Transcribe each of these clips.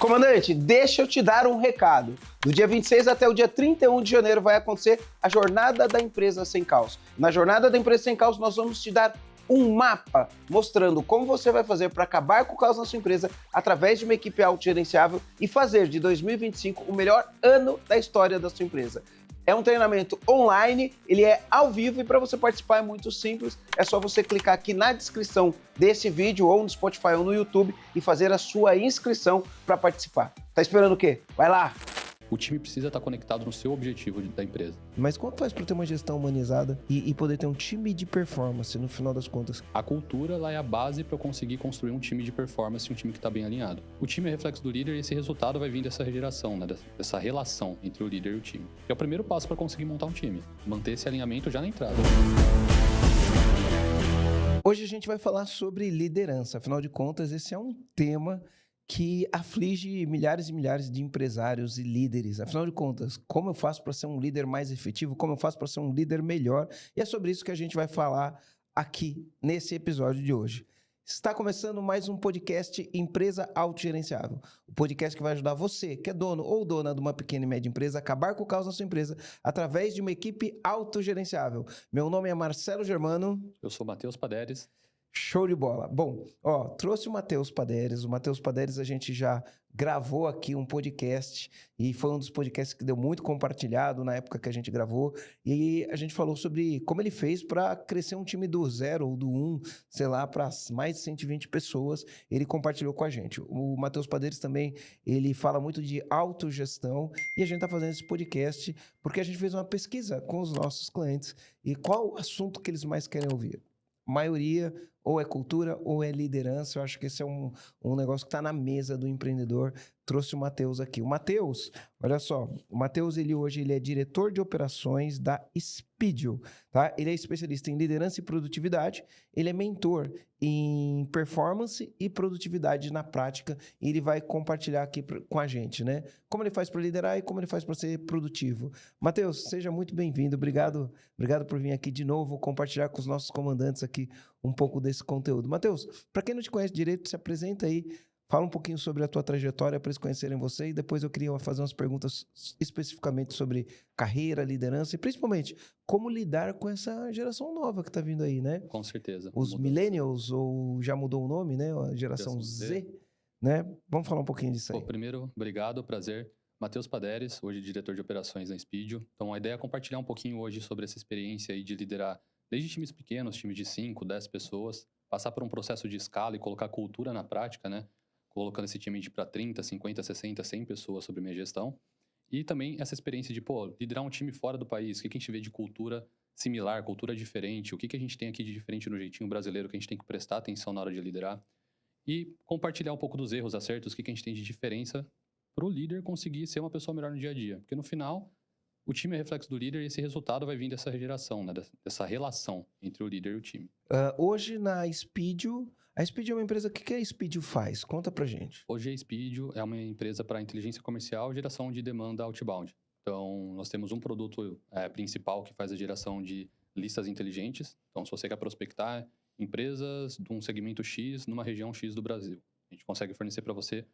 Comandante, deixa eu te dar um recado. Do dia 26 até o dia 31 de janeiro vai acontecer a Jornada da Empresa Sem Caos. Na Jornada da Empresa Sem Caos, nós vamos te dar um mapa mostrando como você vai fazer para acabar com o caos na sua empresa através de uma equipe autogerenciável e fazer de 2025 o melhor ano da história da sua empresa. É um treinamento online, ele é ao vivo e para você participar é muito simples. É só você clicar aqui na descrição desse vídeo ou no Spotify ou no YouTube e fazer a sua inscrição para participar. Tá esperando o quê? Vai lá! O time precisa estar conectado no seu objetivo da empresa. Mas como faz para ter uma gestão humanizada e poder ter um time de performance no final das contas? A cultura lá é a base para eu conseguir construir um time de performance e um time que está bem alinhado. O time é reflexo do líder e esse resultado vai vir dessa geração, né? Dessa relação entre o líder e o time. Que é o primeiro passo para conseguir montar um time. Manter esse alinhamento já na entrada. Hoje a gente vai falar sobre liderança. Afinal de contas, esse é um tema que aflige milhares e milhares de empresários e líderes. Afinal de contas, como eu faço para ser um líder mais efetivo? Como eu faço para ser um líder melhor? E é sobre isso que a gente vai falar aqui nesse episódio de hoje. Está começando mais um podcast Empresa Autogerenciável. O podcast que vai ajudar você, que é dono ou dona de uma pequena e média empresa, a acabar com o caos na sua empresa através de uma equipe autogerenciável. Meu nome é Marcelo Germano. Eu sou Matheus Paderes. Show de bola. Bom, trouxe o Matheus Paderes. O Matheus Paderes a gente já gravou aqui um podcast e foi um dos podcasts que deu muito compartilhado na época que a gente gravou. E a gente falou sobre como ele fez para crescer um time do 0 ou do 1, sei lá, para mais de 120 pessoas. Ele compartilhou com a gente. O Matheus Paderes também, ele fala muito de autogestão e a gente está fazendo esse podcast porque a gente fez uma pesquisa com os nossos clientes e qual o assunto que eles mais querem ouvir. Maioria ou é cultura ou é liderança. Eu acho que esse é um negócio que está na mesa do empreendedor. Trouxe o Matheus aqui. O Matheus, olha só, o Matheus hoje ele é diretor de operações da Speedio, tá? Ele é especialista em liderança e produtividade, ele é mentor em performance e produtividade na prática e ele vai compartilhar aqui com a gente, né? Como ele faz para liderar e como ele faz para ser produtivo. Matheus, seja muito bem-vindo. Obrigado por vir aqui de novo, compartilhar com os nossos comandantes aqui um pouco desse conteúdo. Matheus, para quem não te conhece direito, se apresenta aí, fala um pouquinho sobre a tua trajetória para eles conhecerem você e depois eu queria fazer umas perguntas especificamente sobre carreira, liderança e principalmente como lidar com essa geração nova que está vindo aí, né? Com certeza. Os millennials, ou já mudou o nome, né? A geração Z, né? Vamos falar um pouquinho disso aí. Primeiro, obrigado, prazer. Matheus Paderes, hoje diretor de operações na Speedio. Então, a ideia é compartilhar um pouquinho hoje sobre essa experiência aí de liderar desde times pequenos, times de 5, 10 pessoas, passar por um processo de escala e colocar cultura na prática, né? Colocando esse time para 30, 50, 60, 100 pessoas sob minha gestão. E também essa experiência de, liderar um time fora do país. O que a gente vê de cultura similar, cultura diferente? O que a gente tem aqui de diferente no jeitinho brasileiro que a gente tem que prestar atenção na hora de liderar? E compartilhar um pouco dos erros, acertos, o que a gente tem de diferença para o líder conseguir ser uma pessoa melhor no dia a dia. Porque no final, o time é reflexo do líder e esse resultado vai vir dessa geração, né? Dessa relação entre o líder e o time. Hoje na Speedio, a Speedio é uma empresa, o que a Speedio faz? Conta pra gente. Hoje a Speedio é uma empresa para inteligência comercial e geração de demanda outbound. Então, nós temos um produto principal que faz a geração de listas inteligentes. Então, se você quer prospectar empresas de um segmento X numa região X do Brasil, a gente consegue fornecer para você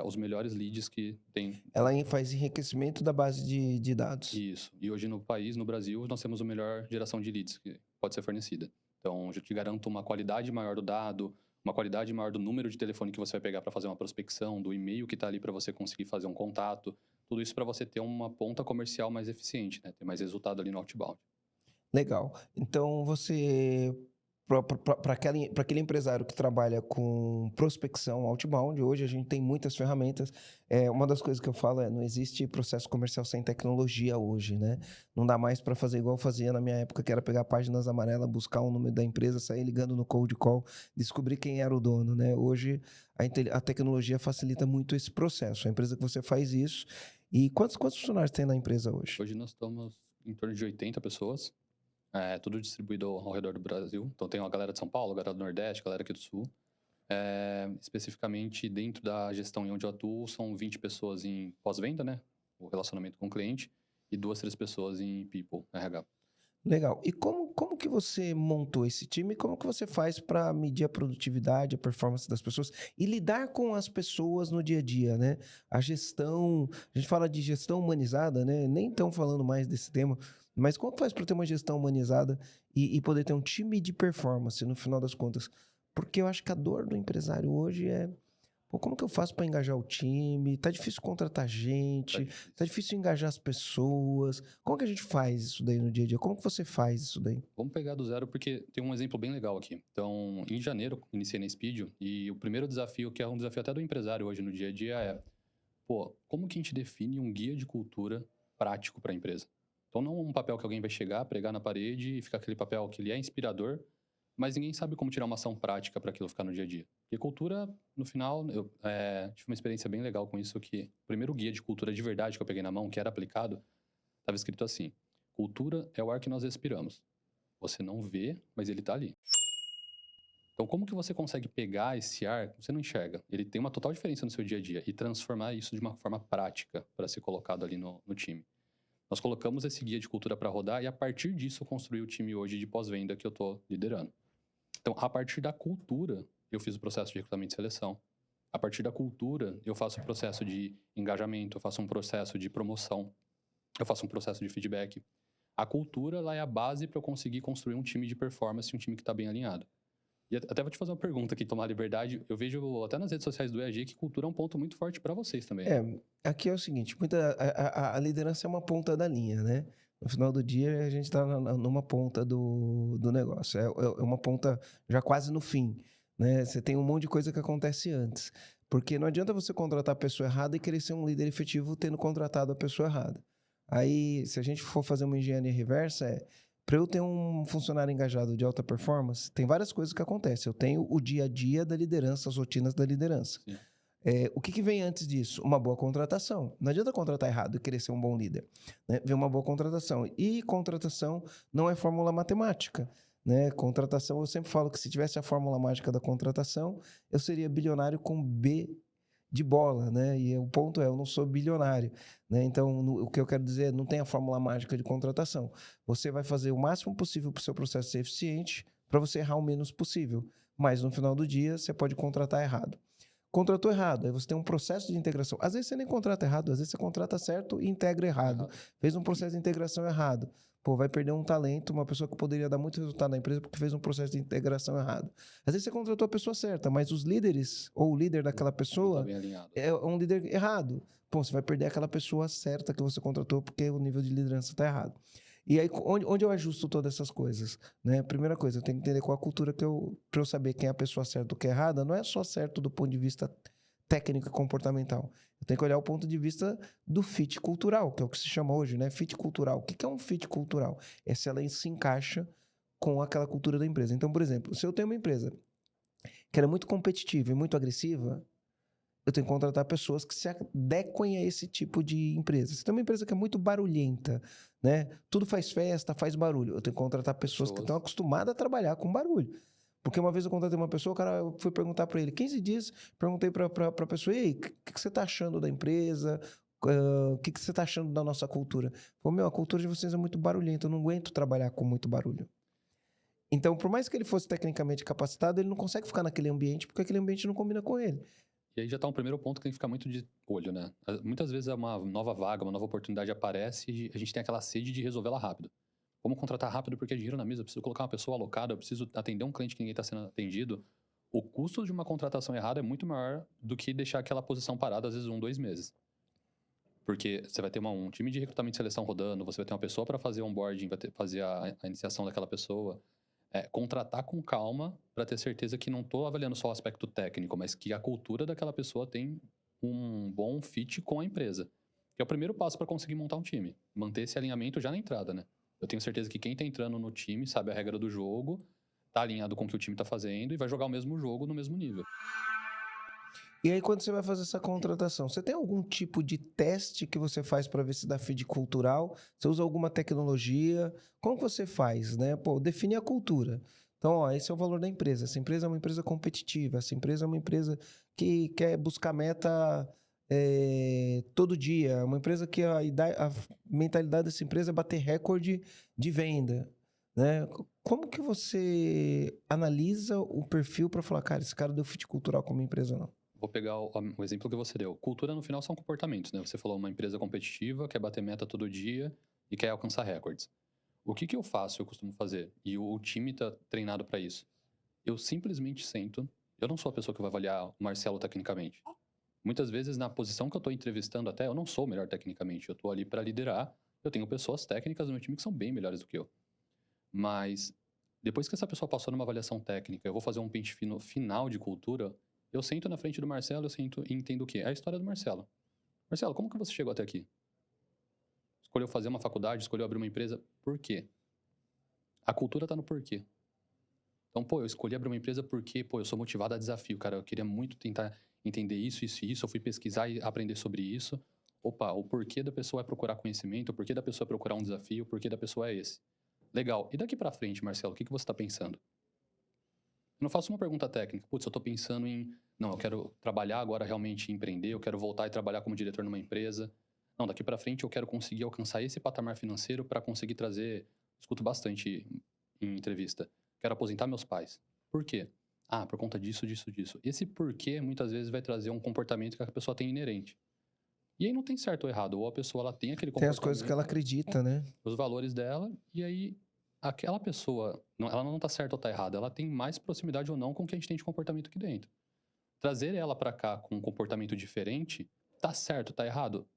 os melhores leads que tem. Ela faz enriquecimento da base de dados. Isso. E hoje no país, no Brasil, nós temos a melhor geração de leads que pode ser fornecida. Então, eu te garanto uma qualidade maior do dado, uma qualidade maior do número de telefone que você vai pegar para fazer uma prospecção, do e-mail que está ali para você conseguir fazer um contato. Tudo isso para você ter uma ponta comercial mais eficiente, né? Ter mais resultado ali no outbound. Legal. Então, você... Para aquele empresário que trabalha com prospecção outbound, hoje a gente tem muitas ferramentas. Uma das coisas que eu falo não existe processo comercial sem tecnologia hoje, né? Não dá mais para fazer igual eu fazia na minha época, que era pegar páginas amarelas, buscar um número da empresa, sair ligando no cold call, descobrir quem era o dono, né? Hoje a tecnologia facilita muito esse processo. A empresa que você faz isso. E quantos funcionários tem na empresa hoje? Hoje nós estamos em torno de 80 pessoas. Tudo distribuído ao redor do Brasil. Então, tem uma galera de São Paulo, galera do Nordeste, galera aqui do Sul. Especificamente, dentro da gestão em onde eu atuo, são 20 pessoas em pós-venda, né? O relacionamento com o cliente. E 2, 3 pessoas em People, RH. Legal. E como como que você montou esse time? Como que você faz para medir a produtividade, a performance das pessoas e lidar com as pessoas no dia a dia, né? A gestão, a gente fala de gestão humanizada, né? Nem estão falando mais desse tema, mas como que faz para ter uma gestão humanizada e poder ter um time de performance no final das contas? Porque eu acho que a dor do empresário hoje é: pô, como que eu faço para engajar o time? Tá difícil contratar gente, tá difícil engajar as pessoas. Como que a gente faz isso daí no dia a dia? Como que você faz isso daí? Vamos pegar do zero porque tem um exemplo bem legal aqui. Então, em janeiro, iniciei na Speedio e o primeiro desafio, que é um desafio até do empresário hoje no dia a dia, é, pô, como que a gente define um guia de cultura prático para a empresa? Então, não um papel que alguém vai chegar, pregar na parede e ficar aquele papel que ele é inspirador, mas ninguém sabe como tirar uma ação prática para aquilo ficar no dia a dia. Porque cultura, no final, eu tive uma experiência bem legal com isso, que o primeiro guia de cultura de verdade que eu peguei na mão, que era aplicado, estava escrito assim: cultura é o ar que nós respiramos. Você não vê, mas ele está ali. Então, como que você consegue pegar esse ar que você não enxerga? Ele tem uma total diferença no seu dia a dia e transformar isso de uma forma prática para ser colocado ali no time. Nós colocamos esse guia de cultura para rodar e, a partir disso, eu construí o time hoje de pós-venda que eu estou liderando. Então, a partir da cultura, eu fiz o processo de recrutamento e seleção. A partir da cultura, eu faço o processo de engajamento, eu faço um processo de promoção, eu faço um processo de feedback. A cultura, ela é a base para eu conseguir construir um time de performance, um time que está bem alinhado. E até vou te fazer uma pergunta aqui, tomar liberdade. Eu vejo até nas redes sociais do EAG que cultura é um ponto muito forte para vocês também. Aqui é o seguinte, a liderança é uma ponta da linha, né? No final do dia, a gente está numa ponta do negócio. É uma ponta já quase no fim, né? Você tem um monte de coisa que acontece antes. Porque não adianta você contratar a pessoa errada e querer ser um líder efetivo tendo contratado a pessoa errada. Aí, se a gente for fazer uma engenharia reversa, para eu ter um funcionário engajado de alta performance, tem várias coisas que acontecem. Eu tenho o dia a dia da liderança, as rotinas da liderança. Sim. O que vem antes disso? Uma boa contratação. Não adianta contratar errado e querer ser um bom líder, né? Vem uma boa contratação. E contratação não é fórmula matemática, né? Contratação, eu sempre falo que se tivesse a fórmula mágica da contratação, eu seria bilionário com B de bola, né? E o ponto é, eu não sou bilionário, né? Então, o que eu quero dizer é, não tem a fórmula mágica de contratação. Você vai fazer o máximo possível para o seu processo ser eficiente para você errar o menos possível. Mas, no final do dia, você pode contratar errado. Contratou errado, aí você tem um processo de integração. Às vezes você nem contrata errado, às vezes você contrata certo e integra errado. Fez um processo de integração errado. Pô, vai perder um talento, uma pessoa que poderia dar muito resultado na empresa porque fez um processo de integração errado. Às vezes você contratou a pessoa certa, mas os líderes, ou o líder daquela pessoa, é um líder errado. Pô, você vai perder aquela pessoa certa que você contratou porque o nível de liderança está errado. E aí, onde eu ajusto todas essas coisas? Né? Primeira coisa, eu tenho que entender qual a cultura para eu saber quem é a pessoa certa ou quem é errada. Não é só certo do ponto de vista técnico e comportamental. Eu tenho que olhar o ponto de vista do fit cultural, que é o que se chama hoje, né? Fit cultural. O que é um fit cultural? É se ela se encaixa com aquela cultura da empresa. Então, por exemplo, se eu tenho uma empresa que ela é muito competitiva e muito agressiva, eu tenho que contratar pessoas que se adequem a esse tipo de empresa. Se tem uma empresa que é muito barulhenta, né? Tudo faz festa, faz barulho. Eu tenho que contratar pessoas que estão acostumadas a trabalhar com barulho. Porque uma vez eu contratei uma pessoa, o cara, eu fui perguntar para ele, 15 dias, perguntei para a pessoa, ei, o que você está achando da empresa? O que você está achando da nossa cultura? Falei, a cultura de vocês é muito barulhenta, eu não aguento trabalhar com muito barulho. Então, por mais que ele fosse tecnicamente capacitado, ele não consegue ficar naquele ambiente, porque aquele ambiente não combina com ele. E aí já está um primeiro ponto que tem que ficar muito de olho, né? Muitas vezes uma nova vaga, uma nova oportunidade aparece e a gente tem aquela sede de resolver ela rápido. Vamos contratar rápido porque é dinheiro na mesa, eu preciso colocar uma pessoa alocada, eu preciso atender um cliente que ninguém está sendo atendido. O custo de uma contratação errada é muito maior do que deixar aquela posição parada, às vezes 1, 2 meses. Porque você vai ter um time de recrutamento e seleção rodando, você vai ter uma pessoa para fazer onboarding, vai fazer a iniciação daquela pessoa. Contratar com calma para ter certeza que não estou avaliando só o aspecto técnico, mas que a cultura daquela pessoa tem um bom fit com a empresa. Que é o primeiro passo para conseguir montar um time. Manter esse alinhamento já na entrada, né? Eu tenho certeza que quem está entrando no time sabe a regra do jogo, está alinhado com o que o time está fazendo e vai jogar o mesmo jogo no mesmo nível. E aí, quando você vai fazer essa contratação, você tem algum tipo de teste que você faz para ver se dá fit cultural? Você usa alguma tecnologia? Como que você faz, né? Pô, definir a cultura. Então, ó, esse é o valor da empresa. Essa empresa é uma empresa competitiva. Essa empresa é uma empresa que quer buscar meta todo dia. É uma empresa que a mentalidade dessa empresa é bater recorde de venda. né? Como que você analisa o perfil para falar, cara, esse cara deu fit cultural como empresa ou não? Vou pegar o exemplo que você deu. Cultura, no final, são comportamentos, né? Você falou uma empresa competitiva, quer bater meta todo dia e quer alcançar recordes. O que eu faço, eu costumo fazer, e o time tá treinado para isso. Eu simplesmente sento. Eu não sou a pessoa que vai avaliar o Marcelo tecnicamente. Muitas vezes, na posição que eu tô entrevistando até, eu não sou o melhor tecnicamente. Eu tô ali para liderar. Eu tenho pessoas técnicas no meu time que são bem melhores do que eu. Mas, depois que essa pessoa passou numa avaliação técnica, eu vou fazer um pente fino final de cultura, eu sento na frente do Marcelo, eu sento e entendo o quê? É a história do Marcelo. Marcelo, como que você chegou até aqui? Escolheu fazer uma faculdade, escolheu abrir uma empresa. Por quê? A cultura tá no porquê. Então, pô, eu escolhi abrir uma empresa porque, pô, eu sou motivado a desafio, cara. Eu queria muito tentar entender isso, isso e isso. Eu fui pesquisar e aprender sobre isso. Opa, o porquê da pessoa é procurar conhecimento, o porquê da pessoa é procurar um desafio, o porquê da pessoa é esse. Legal. E daqui pra frente, Marcelo, o que você tá pensando? Eu não faço uma pergunta técnica. Putz, eu tô pensando em... Não, eu quero trabalhar agora realmente em empreender, eu quero voltar e trabalhar como diretor numa empresa. Não, daqui pra frente eu quero conseguir alcançar esse patamar financeiro para conseguir trazer... Escuto bastante em entrevista. Quero aposentar meus pais. Por quê? Ah, por conta disso, disso, disso. Esse porquê, muitas vezes, vai trazer um comportamento que a pessoa tem inerente. E aí não tem certo ou errado. Ou a pessoa ela tem aquele Tem as comportamento, coisas que ela acredita, né? os valores dela, e aí aquela pessoa, ela não tá certa ou tá errada. Ela tem mais proximidade ou não com o que a gente tem de comportamento aqui dentro. Trazer ela pra cá com um comportamento diferente, tá certo, tá errado?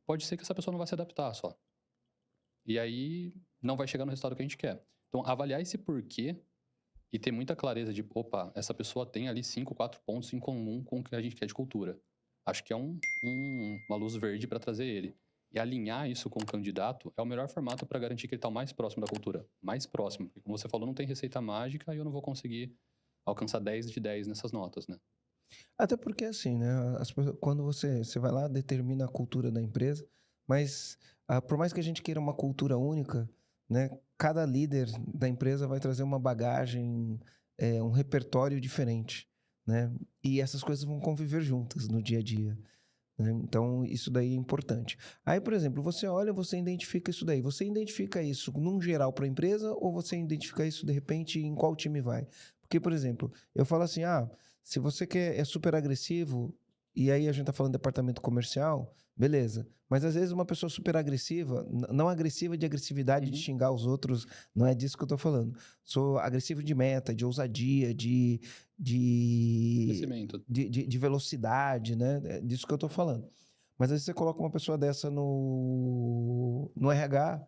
Pode ser que essa pessoa não vai se adaptar só. E aí não vai chegar no resultado que a gente quer. Então, avaliar esse porquê e ter muita clareza de, opa, essa pessoa tem ali 5, 4 pontos em comum com o que a gente quer de cultura. Acho que é uma luz verde para trazer ele. E alinhar isso com o candidato é o melhor formato para garantir que ele está o mais próximo da cultura. Mais próximo. Porque, como você falou, não tem receita mágica e eu não vou conseguir alcançar 10 de 10 nessas notas, né? Até porque assim, né? Quando você vai lá, determina a cultura da empresa, mas por mais que a gente queira uma cultura única, né? Cada líder da empresa vai trazer uma bagagem, um repertório diferente, né? E essas coisas vão conviver juntas no dia a dia, né? Então, isso daí é importante. Aí, por exemplo, você olha, você identifica isso daí. Você identifica isso num geral para a empresa ou você identifica isso, de repente, em qual time vai? Porque, por exemplo, eu falo assim, se você é super agressivo, e aí a gente tá falando de departamento comercial, beleza. Mas, às vezes, uma pessoa super agressiva, não agressiva de agressividade de xingar os outros, não é disso que eu tô falando. Sou agressivo de meta, de ousadia, de Crescimento. velocidade, né? É disso que eu tô falando. Mas às vezes você coloca uma pessoa dessa no RH,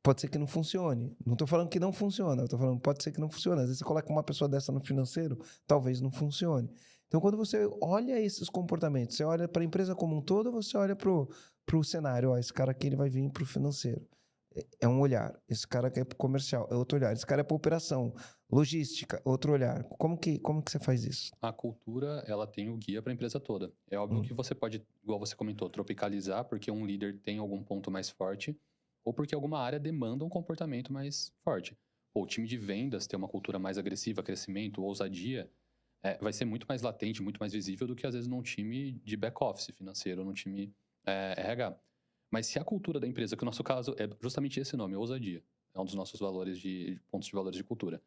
pode ser que não funcione. Não tô falando que não funciona, eu tô falando pode ser que não funcione. Às vezes você coloca uma pessoa dessa no financeiro, talvez não funcione. Então, quando você olha esses comportamentos, você olha para a empresa como um todo, ou você olha pro cenário, ó, esse cara aqui ele vai vir pro financeiro. É um olhar. Esse cara aqui é pro comercial, é outro olhar. Esse cara é para operação, logística, outro olhar. Como que você faz isso? A cultura, ela tem o guia para a empresa toda. É óbvio que você pode, igual você comentou, tropicalizar porque um líder tem algum ponto mais forte ou porque alguma área demanda um comportamento mais forte. Ou o time de vendas ter uma cultura mais agressiva, crescimento, ousadia, vai ser muito mais latente, muito mais visível do que às vezes num time de back-office financeiro, num time RH. Mas se a cultura da empresa, que no nosso caso é justamente esse nome, ousadia, é um dos nossos valores pontos de valores de cultura.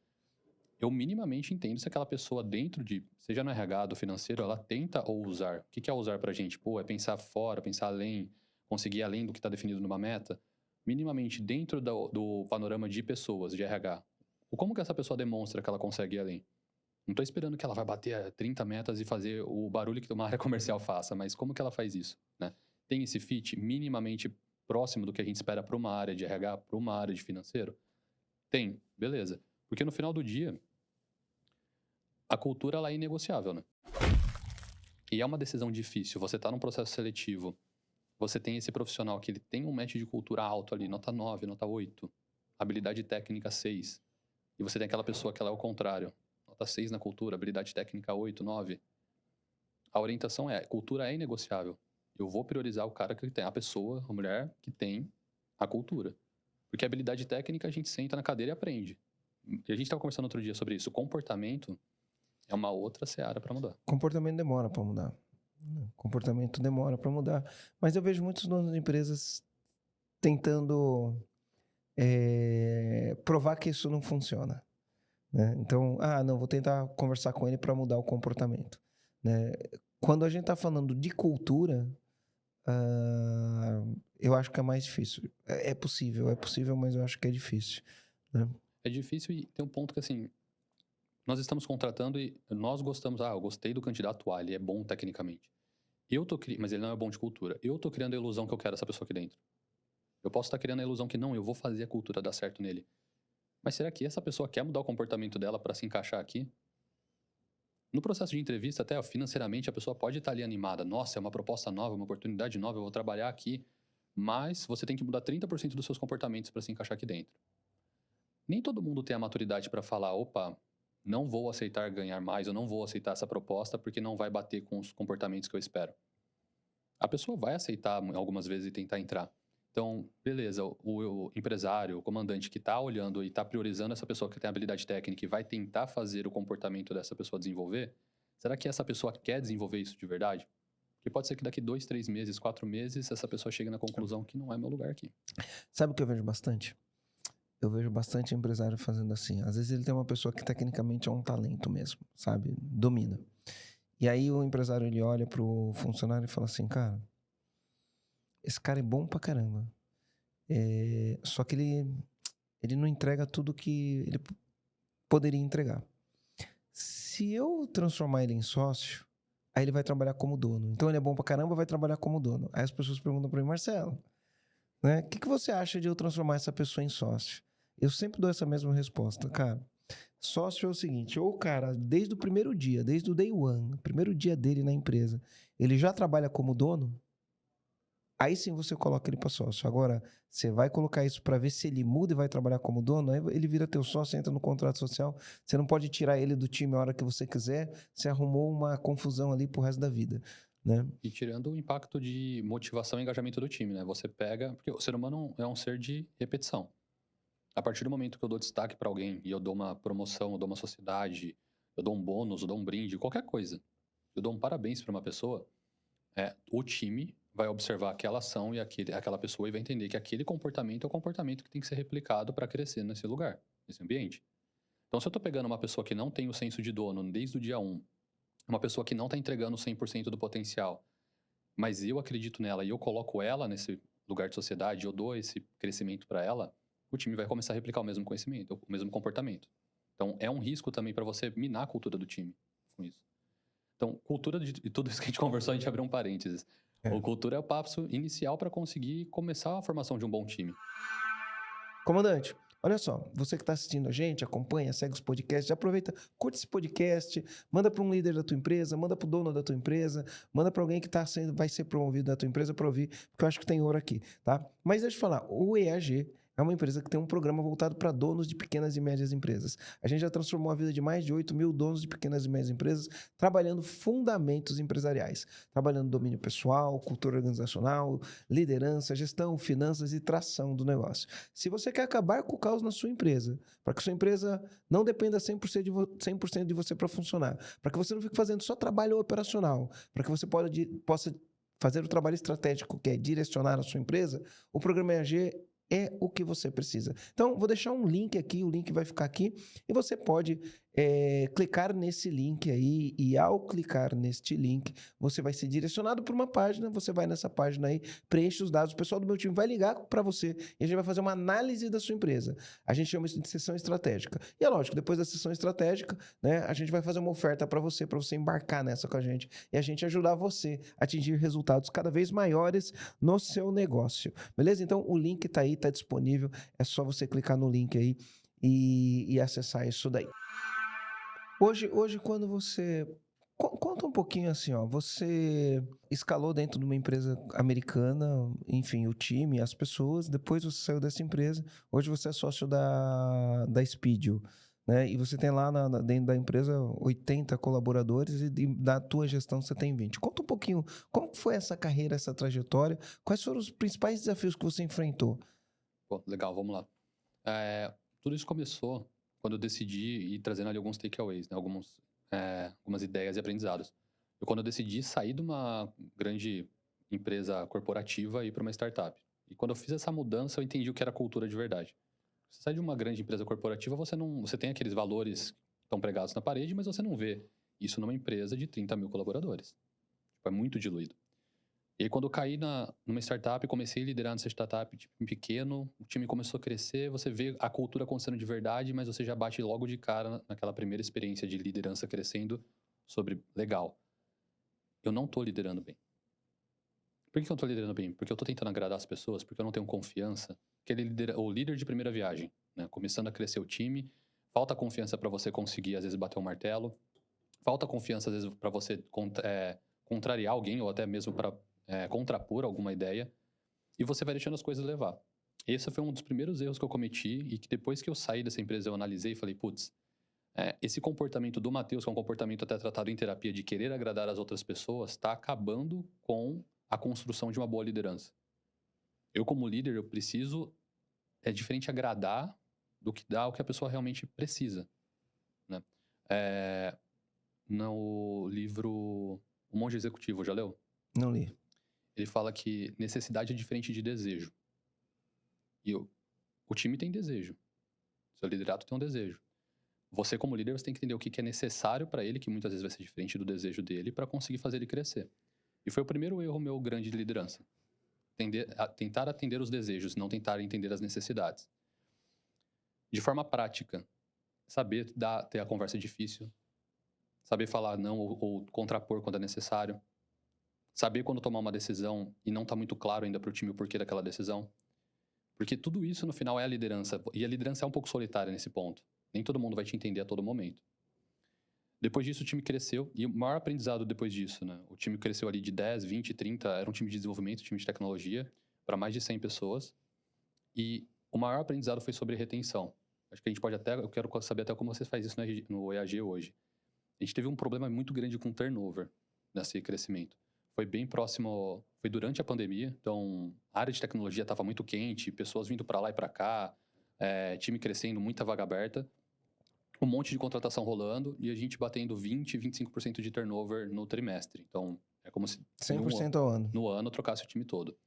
Eu minimamente entendo se aquela pessoa dentro seja no RH, do financeiro, ela tenta ousar. O que é ousar pra gente? Pô, é pensar fora, pensar além, conseguir além do que está definido numa meta. Minimamente dentro do panorama de pessoas, de RH. Como que essa pessoa demonstra que ela consegue ir além? Não tô esperando que ela vai bater 30 metas e fazer o barulho que uma área comercial faça, mas como que ela faz isso, né? Tem esse fit minimamente próximo do que a gente espera para uma área de RH, para uma área de financeiro? Tem, beleza. Porque no final do dia, a cultura ela é inegociável, né? E é uma decisão difícil. Você tá num processo seletivo, você tem esse profissional que ele tem um match de cultura alto ali, nota 9, nota 8, habilidade técnica 6. E você tem aquela pessoa que ela é o contrário, nota 6 na cultura, habilidade técnica 8, 9. A orientação cultura é inegociável. Eu vou priorizar o cara que tem, a pessoa, a mulher que tem a cultura. Porque a habilidade técnica a gente senta na cadeira e aprende. E a gente estava conversando outro dia sobre isso. O comportamento é uma outra seara para mudar. Comportamento demora para mudar. Comportamento demora para mudar. Mas eu vejo muitos donos de empresas tentando provar que isso não funciona. Né? Então, não, vou tentar conversar com ele para mudar o comportamento. Né? Quando a gente está falando de cultura, eu acho que é mais difícil. É possível, mas eu acho que é difícil. Né? É difícil e tem um ponto que, assim, nós estamos contratando e nós gostamos, eu gostei do candidato A, ele é bom tecnicamente. Mas ele não é bom de cultura. Eu tô criando a ilusão que eu quero essa pessoa aqui dentro. Eu posso estar criando a ilusão que não, eu vou fazer a cultura dar certo nele. Mas será que essa pessoa quer mudar o comportamento dela para se encaixar aqui? No processo de entrevista, até financeiramente, a pessoa pode estar ali animada. Nossa, é uma proposta nova, uma oportunidade nova, eu vou trabalhar aqui. Mas você tem que mudar 30% dos seus comportamentos para se encaixar aqui dentro. Nem todo mundo tem a maturidade para falar, opa, não vou aceitar ganhar mais, eu não vou aceitar essa proposta porque não vai bater com os comportamentos que eu espero. A pessoa vai aceitar algumas vezes e tentar entrar. Então, beleza, o empresário, o comandante que está olhando e está priorizando essa pessoa que tem habilidade técnica e vai tentar fazer o comportamento dessa pessoa desenvolver, será que essa pessoa quer desenvolver isso de verdade? Porque pode ser que daqui 2, 3 meses, 4 meses, essa pessoa chegue na conclusão que não é meu lugar aqui. Sabe o que eu vejo bastante? Eu vejo bastante empresário fazendo assim. Às vezes ele tem uma pessoa que tecnicamente é um talento mesmo, sabe? Domina. E aí o empresário, ele olha pro funcionário e fala assim, cara, esse cara é bom pra caramba. Só que ele não entrega tudo que ele poderia entregar. Se eu transformar ele em sócio, aí ele vai trabalhar como dono. Então ele é bom pra caramba, vai trabalhar como dono. Aí as pessoas perguntam pra mim, Marcelo, né? O que você acha de eu transformar essa pessoa em sócio? Eu sempre dou essa mesma resposta, cara. Sócio é o seguinte, ou o cara, desde o primeiro dia, desde o day one, primeiro dia dele na empresa, ele já trabalha como dono, aí sim você coloca ele para sócio. Agora, você vai colocar isso para ver se ele muda e vai trabalhar como dono, aí ele vira teu sócio, entra no contrato social, você não pode tirar ele do time a hora que você quiser, você arrumou uma confusão ali pro resto da vida. Né? E tirando o impacto de motivação e engajamento do time, né? Você pega... Porque o ser humano é um ser de repetição. A partir do momento que eu dou destaque para alguém e eu dou uma promoção, eu dou uma sociedade, eu dou um bônus, eu dou um brinde, qualquer coisa, eu dou um parabéns para uma pessoa, o time vai observar aquela ação e aquela pessoa e vai entender que aquele comportamento é o comportamento que tem que ser replicado para crescer nesse lugar, nesse ambiente. Então, se eu estou pegando uma pessoa que não tem o senso de dono desde o dia 1, uma pessoa que não está entregando 100% do potencial, mas eu acredito nela e eu coloco ela nesse lugar de sociedade, eu dou esse crescimento para ela, o time vai começar a replicar o mesmo conhecimento, o mesmo comportamento. Então, é um risco também para você minar a cultura do time com isso. Então, cultura de tudo isso que a gente conversou, a gente abriu um parênteses. A cultura é o passo inicial para conseguir começar a formação de um bom time. Comandante, olha só, você que está assistindo a gente, acompanha, segue os podcasts, aproveita, curte esse podcast, manda para um líder da tua empresa, manda para o dono da tua empresa, manda para alguém que vai ser promovido da tua empresa para ouvir, porque eu acho que tem ouro aqui, tá? Mas deixa eu te falar, o EAG é uma empresa que tem um programa voltado para donos de pequenas e médias empresas. A gente já transformou a vida de mais de 8 mil donos de pequenas e médias empresas trabalhando fundamentos empresariais, trabalhando domínio pessoal, cultura organizacional, liderança, gestão, finanças e tração do negócio. Se você quer acabar com o caos na sua empresa, para que sua empresa não dependa 100% de você para funcionar, para que você não fique fazendo só trabalho operacional, para que você possa fazer o trabalho estratégico, que é direcionar a sua empresa, o programa EAG é o que você precisa. Então, vou deixar um link aqui, o link vai ficar aqui, e você pode clicar nesse link aí, e ao clicar neste link, você vai ser direcionado para uma página, você vai nessa página aí, preenche os dados, o pessoal do meu time vai ligar para você, e a gente vai fazer uma análise da sua empresa. A gente chama isso de sessão estratégica. E é lógico, depois da sessão estratégica, né, a gente vai fazer uma oferta para você embarcar nessa com a gente, e a gente ajudar você a atingir resultados cada vez maiores no seu negócio. Beleza? Então, o link tá aí, tá disponível, é só você clicar no link aí e acessar isso daí. Hoje quando você... Conta um pouquinho assim, ó, você escalou dentro de uma empresa americana, enfim, o time, as pessoas, depois você saiu dessa empresa, hoje você é sócio da Speedio, né? E você tem lá dentro da empresa 80 colaboradores e da tua gestão você tem 20. Conta um pouquinho, como foi essa carreira, essa trajetória, quais foram os principais desafios que você enfrentou? Pô, legal, vamos lá. Tudo isso começou quando eu decidi ir trazendo ali alguns takeaways, né? Algumas ideias e aprendizados. Quando eu decidi sair de uma grande empresa corporativa e ir para uma startup. E quando eu fiz essa mudança, eu entendi o que era cultura de verdade. Você sai de uma grande empresa corporativa, você tem aqueles valores que estão pregados na parede, mas você não vê isso numa empresa de 30 mil colaboradores. É muito diluído. E aí, quando eu caí numa startup, comecei a liderar nessa startup pequeno, o time começou a crescer, você vê a cultura acontecendo de verdade, mas você já bate logo de cara naquela primeira experiência de liderança crescendo sobre, legal, eu não tô liderando bem. Por que eu não tô liderando bem? Porque eu tô tentando agradar as pessoas, porque eu não tenho confiança. O líder de primeira viagem, né? Começando a crescer o time, falta confiança para você conseguir, às vezes, bater o martelo, falta confiança, às vezes, para você contrariar alguém, ou até mesmo para contrapor alguma ideia, e você vai deixando as coisas levar. Esse foi um dos primeiros erros que eu cometi, e que depois que eu saí dessa empresa eu analisei e falei, putz, esse comportamento do Matheus, que é um comportamento até tratado em terapia de querer agradar as outras pessoas, está acabando com a construção de uma boa liderança. Eu, como líder, eu preciso, diferente agradar do que dar o que a pessoa realmente precisa, né? No livro O Monge Executivo, já leu? Não li. Ele fala que necessidade é diferente de desejo. E o time tem desejo. Seu liderato tem um desejo. Você, como líder, você tem que entender o que é necessário para ele, que muitas vezes vai ser diferente do desejo dele, para conseguir fazer ele crescer. E foi o primeiro erro meu grande de liderança. Tentar atender os desejos, não tentar entender as necessidades. De forma prática, saber ter a conversa difícil, saber falar não ou contrapor quando é necessário, saber quando tomar uma decisão e não tá muito claro ainda para o time o porquê daquela decisão. Porque tudo isso, no final, é a liderança. E a liderança é um pouco solitária nesse ponto. Nem todo mundo vai te entender a todo momento. Depois disso, o time cresceu. E o maior aprendizado depois disso, né? O time cresceu ali de 10, 20, 30. Era um time de desenvolvimento, time de tecnologia, para mais de 100 pessoas. E o maior aprendizado foi sobre retenção. Acho que a gente pode até... Eu quero saber até como você faz isso no EAG hoje. A gente teve um problema muito grande com turnover nesse crescimento. Foi bem próximo... Foi durante a pandemia. Então, a área de tecnologia estava muito quente, pessoas vindo para lá e para cá, time crescendo, muita vaga aberta. Um monte de contratação rolando e a gente batendo 20%, 25% de turnover no trimestre. Então, é como se 100% ao ano. No ano trocasse o time todo.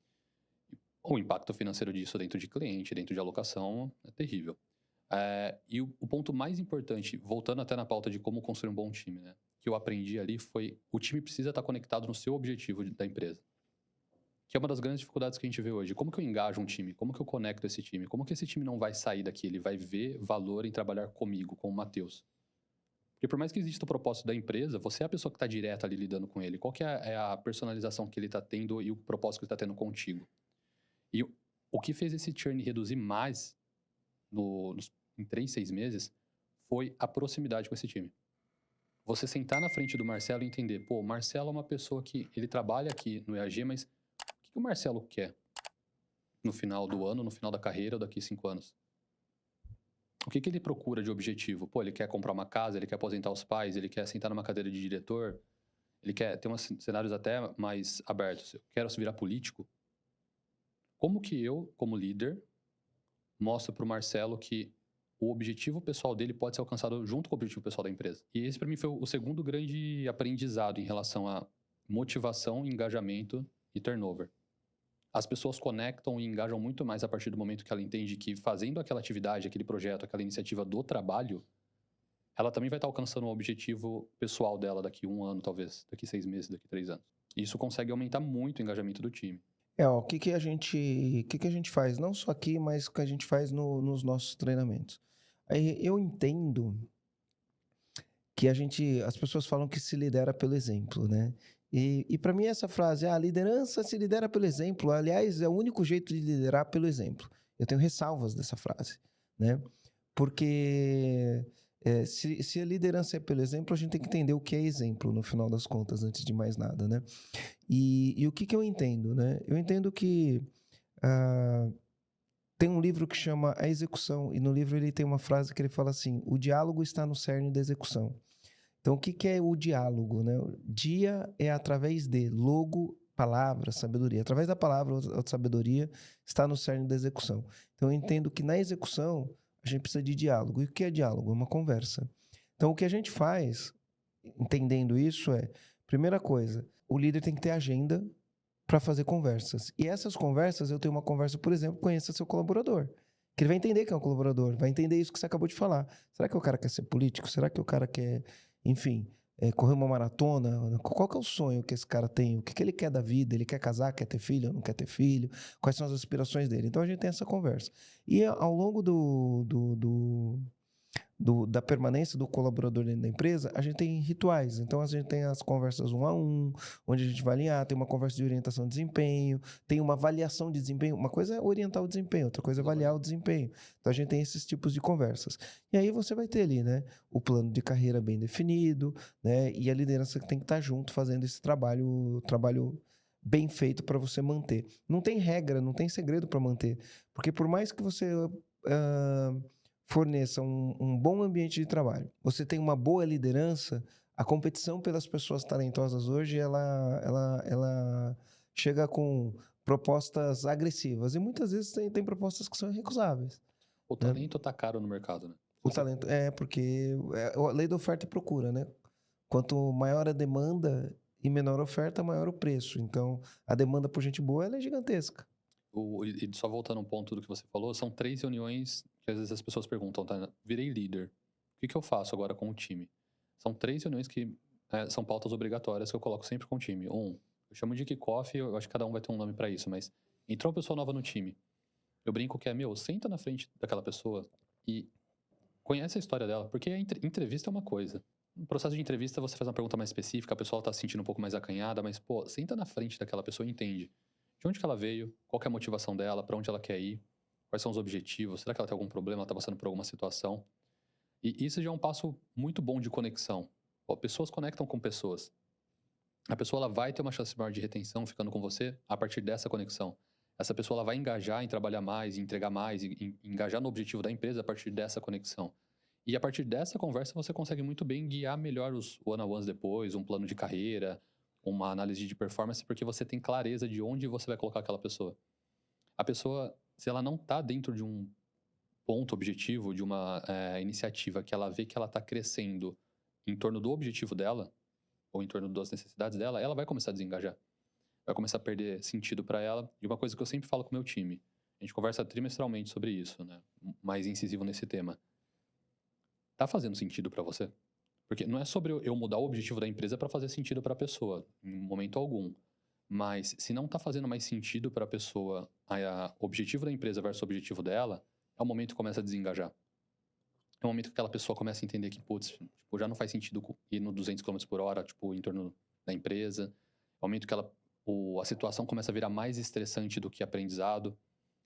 O impacto financeiro disso dentro de cliente, dentro de alocação, é terrível. E o ponto mais importante, voltando até na pauta de como construir um bom time, né? Que eu aprendi ali foi, o time precisa estar conectado no seu objetivo da empresa. Que é uma das grandes dificuldades que a gente vê hoje. Como que eu engajo um time? Como que eu conecto esse time? Como que esse time não vai sair daqui? Ele vai ver valor em trabalhar comigo, com o Matheus. Porque por mais que exista o propósito da empresa, você é a pessoa que está direta ali lidando com ele. Qual que é a personalização que ele está tendo e o propósito que ele está tendo contigo? E o que fez esse churn reduzir mais em 3, 6 meses foi a proximidade com esse time. Você sentar na frente do Marcelo e entender, pô, o Marcelo é uma pessoa que ele trabalha aqui no EAG, mas o que o Marcelo quer no final do ano, no final da carreira ou daqui 5 anos? O que ele procura de objetivo? Pô, ele quer comprar uma casa, ele quer aposentar os pais, ele quer sentar numa cadeira de diretor, ele quer ter cenários até mais abertos. Eu quero se virar político. Como que eu, como líder, mostro para o Marcelo que o objetivo pessoal dele pode ser alcançado junto com o objetivo pessoal da empresa? E esse, para mim, foi o segundo grande aprendizado em relação a motivação, engajamento e turnover. As pessoas conectam e engajam muito mais a partir do momento que ela entende que fazendo aquela atividade, aquele projeto, aquela iniciativa do trabalho, ela também vai estar alcançando o objetivo pessoal dela daqui 1 ano, talvez, daqui 6 meses, daqui 3 anos. Isso consegue aumentar muito o engajamento do time. O que a gente faz, não só aqui, mas o que a gente faz nos nossos treinamentos. Aí eu entendo que as pessoas falam que se lidera pelo exemplo, né? E para mim essa frase, a liderança se lidera pelo exemplo, aliás, é o único jeito de liderar pelo exemplo. Eu tenho ressalvas dessa frase, né? Porque se a liderança é pelo exemplo, a gente tem que entender o que é exemplo, no final das contas, antes de mais nada, né? E o que eu entendo, né? Eu entendo que tem um livro que chama A Execução, e no livro ele tem uma frase que ele fala assim, o diálogo está no cerne da execução. Então, o que é o diálogo, né? Dia é através de, logo, palavra, sabedoria. Através da palavra, a sabedoria está no cerne da execução. Então, eu entendo que na execução, a gente precisa de diálogo. E o que é diálogo? É uma conversa. Então, o que a gente faz, entendendo isso, primeira coisa, o líder tem que ter agenda para fazer conversas. E essas conversas, eu tenho uma conversa, por exemplo, conheça seu colaborador. Que ele vai entender que é um colaborador, vai entender isso que você acabou de falar. Será que o cara quer ser político? Será que o cara quer, enfim, correr uma maratona? Qual que é o sonho que esse cara tem? O que que ele quer da vida? Ele quer casar, quer ter filho, não quer ter filho? Quais são as aspirações dele? Então a gente tem essa conversa. E ao longo da permanência do colaborador dentro da empresa, a gente tem rituais. Então, a gente tem as conversas 1 a 1, onde a gente vai alinhar, tem uma conversa de orientação de desempenho, tem uma avaliação de desempenho. Uma coisa é orientar o desempenho, outra coisa é avaliar o desempenho. Então, a gente tem esses tipos de conversas. E aí você vai ter ali, né, o plano de carreira bem definido, né, e a liderança que tem que estar junto fazendo esse trabalho bem feito para você manter. Não tem regra, não tem segredo para manter. Porque por mais que você forneça um bom ambiente de trabalho, você tem uma boa liderança, a competição pelas pessoas talentosas hoje, ela chega com propostas agressivas. E muitas vezes tem propostas que são irrecusáveis. O talento tá caro no mercado, né? O talento porque é a lei da oferta e procura, né? Quanto maior a demanda e menor a oferta, maior o preço. Então, a demanda por gente boa, ela é gigantesca. E só voltando um ponto do que você falou, são 3 reuniões que às vezes as pessoas perguntam, tá? Virei líder, o que eu faço agora com o time? São 3 reuniões que são pautas obrigatórias que eu coloco sempre com o time. Eu chamo de kickoff, eu acho que cada um vai ter um nome para isso, mas entrou uma pessoa nova no time, eu brinco que senta na frente daquela pessoa e conhece a história dela, porque a entrevista é uma coisa. No processo de entrevista, você faz uma pergunta mais específica, a pessoa tá se sentindo um pouco mais acanhada, mas, senta na frente daquela pessoa e entende de onde que ela veio, qual que é a motivação dela, para onde ela quer ir, quais são os objetivos, será que ela tem algum problema, ela tá passando por alguma situação. E isso já é um passo muito bom de conexão. Pessoas conectam com pessoas. A pessoa ela vai ter uma chance maior de retenção ficando com você a partir dessa conexão. Essa pessoa ela vai engajar em trabalhar mais, em entregar mais, em engajar no objetivo da empresa a partir dessa conexão. E a partir dessa conversa você consegue muito bem guiar melhor os one-on-ones depois, um plano de carreira, uma análise de performance, porque você tem clareza de onde você vai colocar aquela pessoa. A pessoa, se ela não está dentro de um ponto objetivo, de uma iniciativa que ela vê que ela está crescendo em torno do objetivo dela, ou em torno das necessidades dela, ela vai começar a desengajar. Vai começar a perder sentido para ela. E uma coisa que eu sempre falo com o meu time, a gente conversa trimestralmente sobre isso, né? Mais incisivo nesse tema. Tá fazendo sentido para você? Porque não é sobre eu mudar o objetivo da empresa para fazer sentido para a pessoa, em momento algum. Mas se não tá fazendo mais sentido para a pessoa, o objetivo da empresa versus o objetivo dela, é o momento que começa a desengajar. É o momento que aquela pessoa começa a entender que, já não faz sentido ir no 200 km por hora, em torno da empresa. É o momento que a situação começa a virar mais estressante do que aprendizado.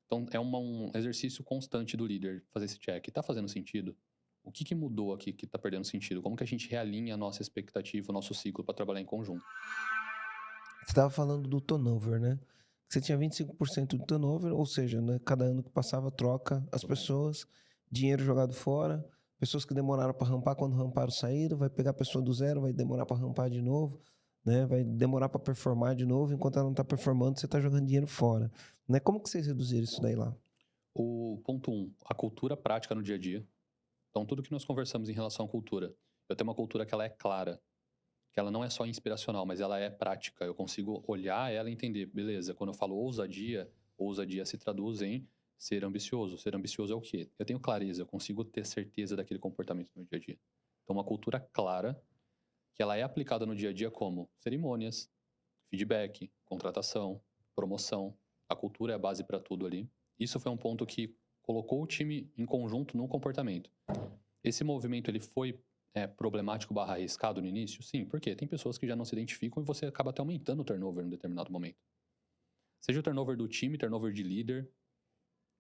Então, é um exercício constante do líder fazer esse check. Tá fazendo sentido? O que mudou aqui que tá perdendo sentido? Como que a gente realinha a nossa expectativa, o nosso ciclo para trabalhar em conjunto? Você estava falando do turnover, né? Você tinha 25% de turnover, ou seja, né, cada ano que passava troca as pessoas, dinheiro jogado fora, pessoas que demoraram para rampar, quando ramparam saíram, vai pegar a pessoa do zero, vai demorar para rampar de novo, né? Vai demorar para performar de novo, enquanto ela não está performando, você está jogando dinheiro fora, né? Como que vocês reduziram isso daí lá? O ponto 1, a cultura prática no dia a dia. Então, tudo que nós conversamos em relação à cultura, eu tenho uma cultura que ela é clara, que ela não é só inspiracional, mas ela é prática. Eu consigo olhar ela e entender, beleza, quando eu falo ousadia se traduz em ser ambicioso. Ser ambicioso é o quê? Eu tenho clareza, eu consigo ter certeza daquele comportamento no dia a dia. Então, uma cultura clara, que ela é aplicada no dia a dia como cerimônias, feedback, contratação, promoção. A cultura é a base para tudo ali. Isso foi um ponto que colocou o time em conjunto no comportamento. Esse movimento ele foi problemático / arriscado no início? Sim, porque tem pessoas que já não se identificam e você acaba até aumentando o turnover em determinado momento. Seja o turnover do time, turnover de líder.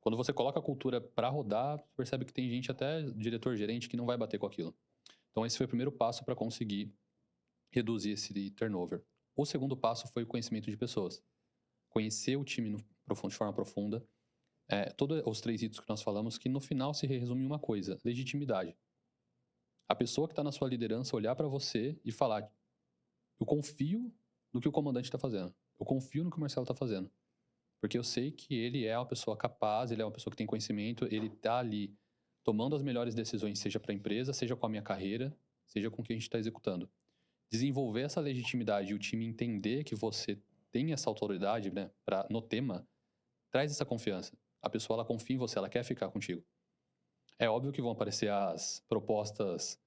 Quando você coloca a cultura para rodar, você percebe que tem gente, até diretor-gerente, que não vai bater com aquilo. Então esse foi o primeiro passo para conseguir reduzir esse turnover. O segundo passo foi o conhecimento de pessoas. Conhecer o time de forma profunda. Todos os 3 itens que nós falamos, que no final se resume em uma coisa: legitimidade. A pessoa que está na sua liderança olhar para você e falar: eu confio no que o comandante está fazendo. Eu confio no que o Marcelo está fazendo. Porque eu sei que ele é uma pessoa capaz, ele é uma pessoa que tem conhecimento, ele está ali tomando as melhores decisões, seja para a empresa, seja com a minha carreira, seja com o que a gente está executando. Desenvolver essa legitimidade e o time entender que você tem essa autoridade, né, no tema, traz essa confiança. a pessoa ela confia em você, ela quer ficar contigo. É óbvio que vão aparecer as propostas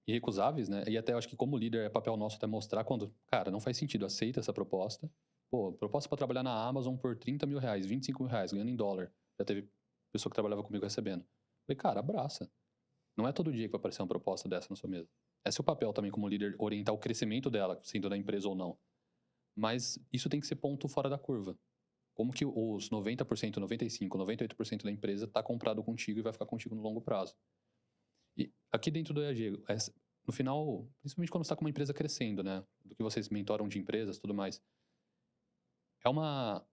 irrecusáveis, né? E até eu acho que como líder é papel nosso até mostrar quando, cara, não faz sentido, aceita essa proposta. Pô, proposta para trabalhar na Amazon por 30 mil reais, 25 mil reais, ganhando em dólar. Já teve pessoa que trabalhava comigo recebendo. Falei, cara, abraça. Não é todo dia que vai aparecer uma proposta dessa na sua mesa. Esse é o papel também como líder, orientar o crescimento dela, sendo da empresa ou não. Mas isso tem que ser ponto fora da curva. Como que os 90%, 95%, 98% da empresa está comprado contigo e vai ficar contigo no longo prazo. E aqui dentro do EAG, no final, principalmente quando você está com uma empresa crescendo, né? Do que vocês mentoram de empresas e tudo mais. É uma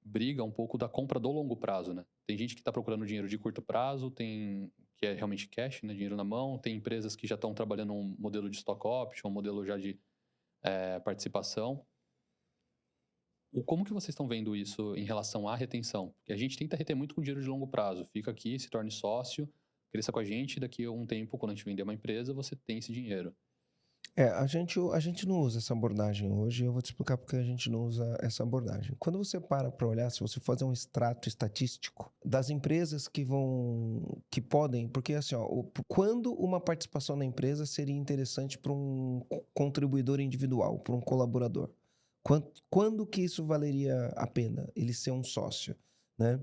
briga um pouco da compra do longo prazo, né? Tem gente que está procurando dinheiro de curto prazo, tem que é realmente cash, né? Dinheiro na mão. Tem empresas que já estão trabalhando um modelo de stock option, um modelo já de participação. Como que vocês estão vendo isso em relação à retenção? Porque a gente tenta reter muito com dinheiro de longo prazo. Fica aqui, se torne sócio, cresça com a gente, daqui a um tempo, quando a gente vender uma empresa, você tem esse dinheiro. A gente não usa essa abordagem hoje, eu vou te explicar porque a gente não usa essa abordagem. Quando você para olhar, se você fazer um extrato estatístico das empresas que podem, porque assim, ó, quando uma participação na empresa seria interessante para um contribuidor individual, para um colaborador? Quando que isso valeria a pena, ele ser um sócio, né?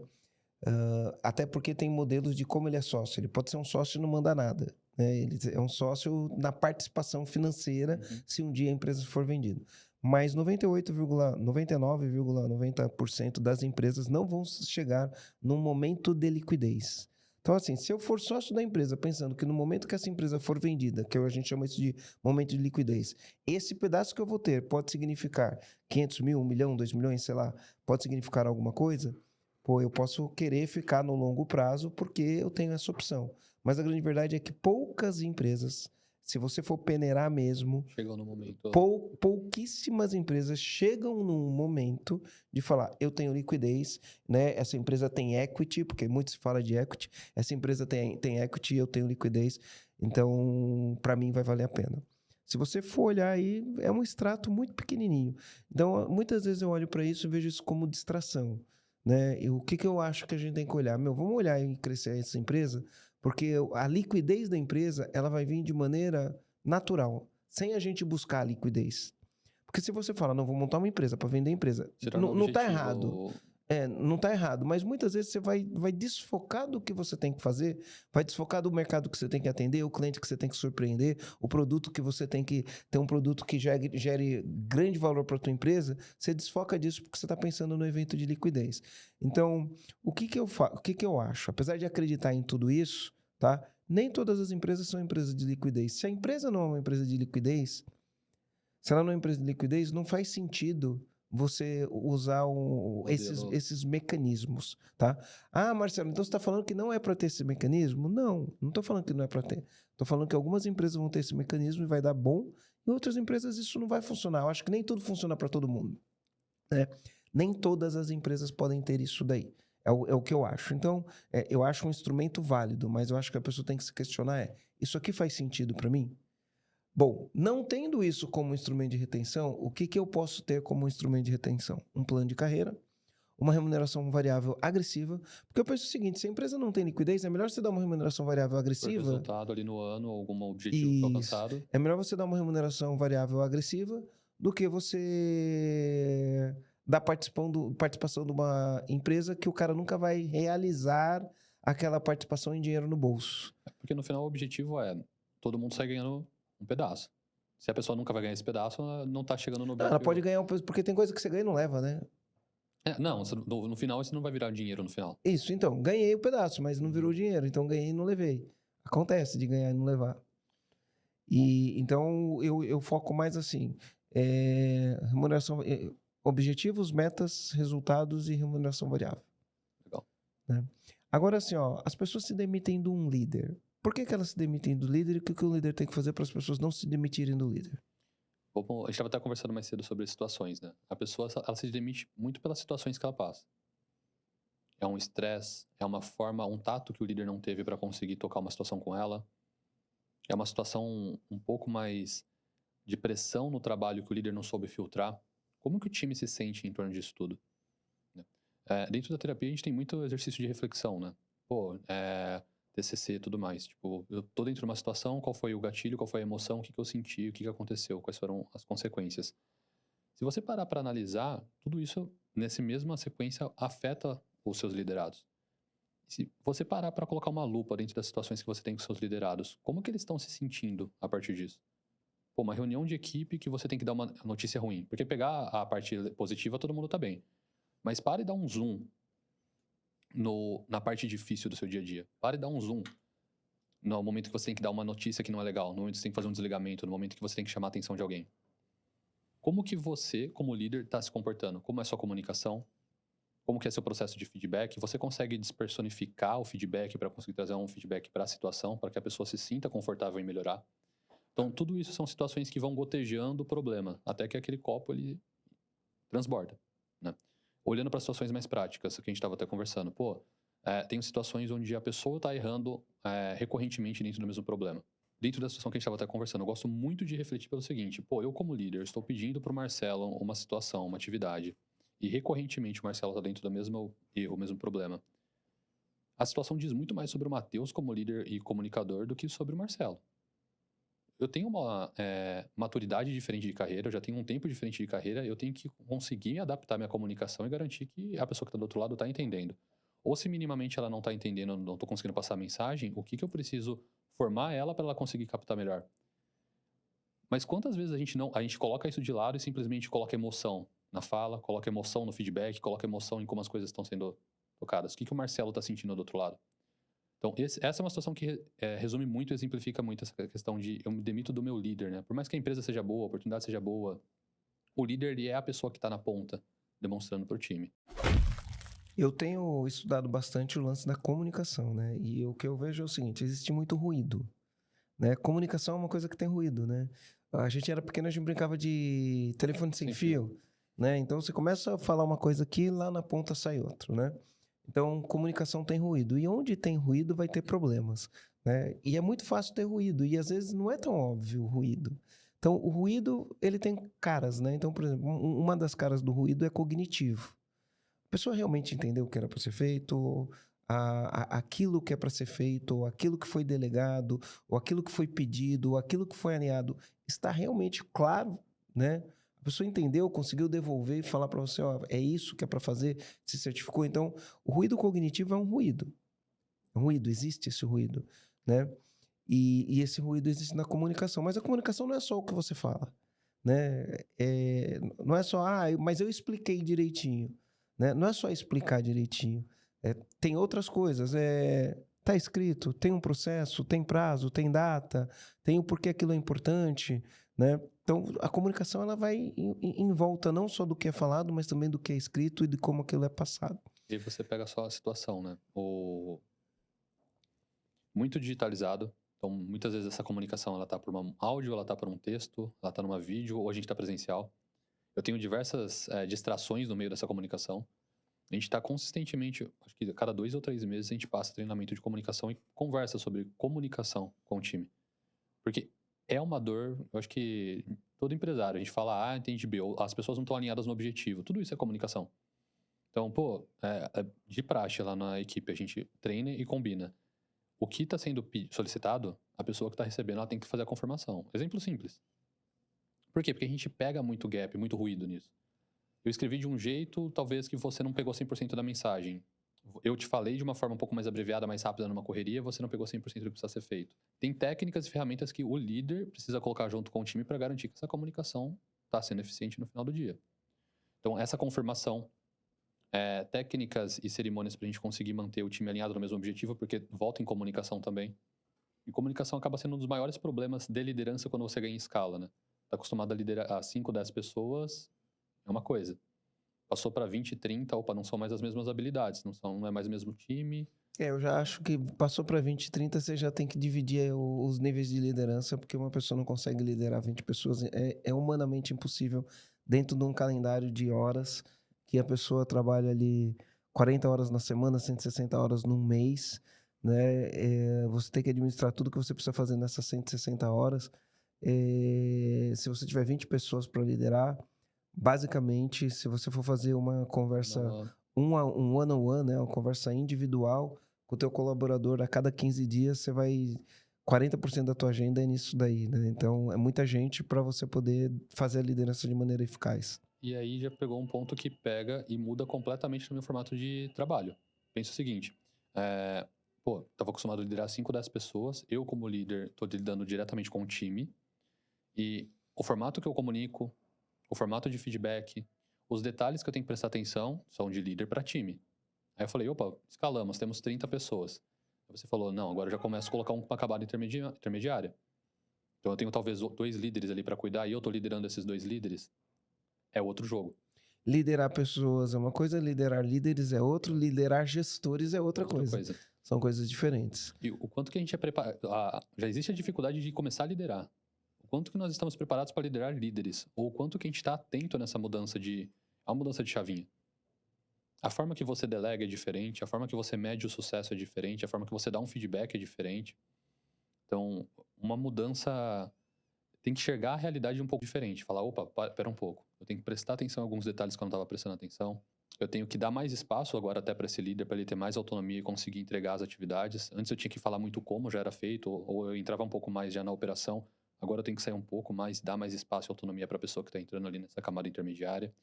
Até porque tem modelos de como ele é sócio. Ele pode ser um sócio e não manda nada, né? Ele é um sócio na participação financeira se um dia a empresa for vendida. Mas 99,90% das empresas não vão chegar num momento de liquidez. Então, assim, se eu for sócio da empresa, pensando que no momento que essa empresa for vendida, que a gente chama isso de momento de liquidez, esse pedaço que eu vou ter pode significar 500 mil, 1 milhão, 2 milhões, sei lá, pode significar alguma coisa, pô, eu posso querer ficar no longo prazo porque eu tenho essa opção. Mas a grande verdade é que poucas empresas, se você for peneirar mesmo, Chegou no momento. pouquíssimas empresas chegam num momento de falar, eu tenho liquidez, né? Essa empresa tem equity, porque muito se fala de equity, essa empresa tem equity, eu tenho liquidez, então para mim vai valer a pena. Se você for olhar aí, é um extrato muito pequenininho. Então, muitas vezes eu olho para isso e vejo isso como distração, né? E o que eu acho que a gente tem que olhar? Vamos olhar e crescer essa empresa, porque a liquidez da empresa, ela vai vir de maneira natural, sem a gente buscar a liquidez. Porque se você fala, não, vou montar uma empresa para vender a empresa, não está errado. Não está errado, mas muitas vezes você vai desfocar do que você tem que fazer, vai desfocar do mercado que você tem que atender, o cliente que você tem que surpreender, o produto que você tem que ter um produto que gere grande valor para a tua empresa, você desfoca disso porque você está pensando no evento de liquidez. Então, o que eu acho? Apesar de acreditar em tudo isso, tá? Nem todas as empresas são empresas de liquidez. Se a empresa não é uma empresa de liquidez, se ela não é uma empresa de liquidez, não faz sentido você usar esses mecanismos, tá? Ah, Marcelo, então você está falando que não é para ter esse mecanismo? Não estou falando que não é para ter. Estou falando que algumas empresas vão ter esse mecanismo e vai dar bom, e outras empresas isso não vai funcionar. Eu acho que nem tudo funciona para todo mundo, né? Nem todas as empresas podem ter isso daí. É o que eu acho. Então, eu acho um instrumento válido, mas eu acho que a pessoa tem que se questionar isso aqui faz sentido para mim? Bom, não tendo isso como instrumento de retenção, o que eu posso ter como instrumento de retenção? Um plano de carreira, uma remuneração variável agressiva, porque eu penso o seguinte, se a empresa não tem liquidez, é melhor você dar uma remuneração variável agressiva. Por resultado ali no ano, algum objetivo foi alcançado. É melhor você dar uma remuneração variável agressiva do que você dar participação de uma empresa que o cara nunca vai realizar aquela participação em dinheiro no bolso. Porque no final o objetivo é todo mundo sai ganhando um pedaço. Se a pessoa nunca vai ganhar esse pedaço, ela não tá chegando no objetivo. Ela pode ganhar, porque tem coisa que você ganha e não leva, né? Não, no final isso não vai virar dinheiro no final. Isso, então, ganhei o pedaço, mas não virou dinheiro, então ganhei e não levei. Acontece de ganhar e não levar. E então eu foco mais assim, remuneração, objetivos, metas, resultados e remuneração variável. Legal. Né? Agora assim, ó, as pessoas se demitem de um líder. Por que elas se demitem do líder e o que o líder tem que fazer para as pessoas não se demitirem do líder? A gente estava até conversando mais cedo sobre situações, né? A pessoa, ela se demite muito pelas situações que ela passa. É um estresse, é uma forma, um tato que o líder não teve para conseguir tocar uma situação com ela. É uma situação um pouco mais de pressão no trabalho que o líder não soube filtrar. Como que o time se sente em torno disso tudo? Dentro da terapia, a gente tem muito exercício de reflexão, né? Pô, TCC e tudo mais. Tipo, eu tô dentro de uma situação, qual foi o gatilho, qual foi a emoção, o que eu senti, o que aconteceu, quais foram as consequências. Se você parar para analisar, tudo isso, nessa mesma sequência, afeta os seus liderados. Se você parar para colocar uma lupa dentro das situações que você tem com seus liderados, como que eles estão se sentindo a partir disso? Pô, uma reunião de equipe que você tem que dar uma notícia ruim. Porque pegar a parte positiva, todo mundo tá bem. Mas pare e dá um zoom na parte difícil do seu dia a dia. Pare e dá um zoom no momento que você tem que dar uma notícia que não é legal, no momento que você tem que fazer um desligamento, no momento que você tem que chamar a atenção de alguém. Como que você, como líder, está se comportando? Como é a sua comunicação? Como que é seu processo de feedback? Você consegue despersonificar o feedback para conseguir trazer um feedback para a situação, para que a pessoa se sinta confortável em melhorar? Então, tudo isso são situações que vão gotejando o problema, até que aquele copo ele transborda, né? Olhando para situações mais práticas, que a gente estava até conversando, tem situações onde a pessoa está errando recorrentemente dentro do mesmo problema. Dentro da situação que a gente estava até conversando, eu gosto muito de refletir pelo seguinte, eu como líder estou pedindo para o Marcelo uma situação, uma atividade, e recorrentemente o Marcelo está dentro do mesmo erro, o mesmo problema. A situação diz muito mais sobre o Matheus como líder e comunicador do que sobre o Marcelo. Eu tenho uma maturidade diferente de carreira, eu já tenho um tempo diferente de carreira, eu tenho que conseguir adaptar minha comunicação e garantir que a pessoa que está do outro lado está entendendo. Ou se minimamente ela não está entendendo, não estou conseguindo passar a mensagem, o que eu preciso formar ela para ela conseguir captar melhor? Mas quantas vezes a gente coloca isso de lado e simplesmente coloca emoção na fala, coloca emoção no feedback, coloca emoção em como as coisas estão sendo tocadas? O que o Marcelo está sentindo do outro lado? Então, essa é uma situação que resume muito e exemplifica muito essa questão de eu me demito do meu líder, né? Por mais que a empresa seja boa, a oportunidade seja boa, o líder ele é a pessoa que está na ponta, demonstrando para o time. Eu tenho estudado bastante o lance da comunicação, né? E o que eu vejo é o seguinte, existe muito ruído, né? Comunicação é uma coisa que tem ruído, né? A gente era pequeno, a gente brincava de telefone sem fio, né? Então, você começa a falar uma coisa aqui, lá na ponta sai outro, né? Então, comunicação tem ruído. E onde tem ruído, vai ter problemas, né? E é muito fácil ter ruído. E, às vezes, não é tão óbvio o ruído. Então, o ruído, ele tem caras, né? Então, por exemplo, uma das caras do ruído é cognitivo. A pessoa realmente entendeu o que era para ser feito, aquilo que é para ser feito, ou aquilo que foi delegado, ou aquilo que foi pedido, ou aquilo que foi alinhado, está realmente claro, né? A pessoa entendeu, conseguiu devolver e falar para você, é isso que é para fazer, se certificou. Então, o ruído cognitivo é um ruído. É um ruído, existe esse ruído, né? E esse ruído existe na comunicação. Mas a comunicação não é só o que você fala, né? Não é só, mas eu expliquei direitinho, né? Não é só explicar direitinho. Tem outras coisas. Tá escrito, tem um processo, tem prazo, tem data, tem o porquê aquilo é importante, né? Então, a comunicação ela vai em volta não só do que é falado, mas também do que é escrito e de como aquilo é passado. E aí você pega só a situação, né? Muito digitalizado, então muitas vezes essa comunicação ela tá por um áudio, ela tá por um texto, ela tá numa vídeo, ou a gente tá presencial. Eu tenho diversas distrações no meio dessa comunicação. A gente está consistentemente, acho que a cada 2 ou 3 meses a gente passa treinamento de comunicação e conversa sobre comunicação com o time. Porque é uma dor, eu acho que todo empresário, a gente fala, entende bem, as pessoas não estão alinhadas no objetivo, tudo isso é comunicação. Então, de praxe lá na equipe, a gente treina e combina. O que está sendo solicitado, a pessoa que está recebendo, ela tem que fazer a confirmação. Exemplo simples. Por quê? Porque a gente pega muito gap, muito ruído nisso. Eu escrevi de um jeito, talvez que você não pegou 100% da mensagem. Eu te falei de uma forma um pouco mais abreviada, mais rápida numa correria, você não pegou 100% do que precisa ser feito. Tem técnicas e ferramentas que o líder precisa colocar junto com o time para garantir que essa comunicação está sendo eficiente no final do dia. Então, essa confirmação, técnicas e cerimônias para a gente conseguir manter o time alinhado no mesmo objetivo, porque volta em comunicação também. E comunicação acaba sendo um dos maiores problemas de liderança quando você ganha em escala, né? Está acostumado a liderar a 5, 10 pessoas, é uma coisa. Passou para 20, 30, não são mais as mesmas habilidades, não é mais o mesmo time. Eu já acho que passou para 20, 30, você já tem que dividir os níveis de liderança, porque uma pessoa não consegue liderar 20 pessoas. É humanamente impossível dentro de um calendário de horas que a pessoa trabalha ali 40 horas na semana, 160 horas num mês, né? Você tem que administrar tudo que você precisa fazer nessas 160 horas. Se você tiver 20 pessoas para liderar, basicamente, se você for fazer uma conversa um one-on-one, né? Uma conversa individual com o teu colaborador. A cada 15 dias, você vai... 40% da tua agenda é nisso daí, né? Então, é muita gente para você poder fazer a liderança de maneira eficaz. E aí já pegou um ponto que pega e muda completamente no meu formato de trabalho. Pensa o seguinte, estava acostumado a liderar 5, 10 pessoas, eu como líder estou lidando diretamente com o time, e o formato que eu comunico, o formato de feedback, os detalhes que eu tenho que prestar atenção são de líder para time. Aí eu falei, opa, escalamos, temos 30 pessoas. Aí você falou, não, agora eu já começo a colocar uma camada intermediária. Então eu tenho talvez 2 líderes ali para cuidar e eu estou liderando esses 2 líderes. É outro jogo. Liderar pessoas é uma coisa, liderar líderes é outro, liderar gestores é outra coisa. São coisas diferentes. E o quanto que a gente é preparado... Já existe a dificuldade de começar a liderar. O quanto que nós estamos preparados para liderar líderes. Ou o quanto que a gente está atento nessa mudança de... A mudança de chavinha. A forma que você delega é diferente, a forma que você mede o sucesso é diferente, a forma que você dá um feedback é diferente. Então, uma mudança... Tem que enxergar a realidade um pouco diferente. Falar, opa, pera um pouco. Eu tenho que prestar atenção em alguns detalhes que eu não estava prestando atenção. Eu tenho que dar mais espaço agora até para esse líder, para ele ter mais autonomia e conseguir entregar as atividades. Antes eu tinha que falar muito como já era feito, ou eu entrava um pouco mais já na operação. Agora eu tenho que sair um pouco mais, dar mais espaço e autonomia para a pessoa que está entrando ali nessa camada intermediária.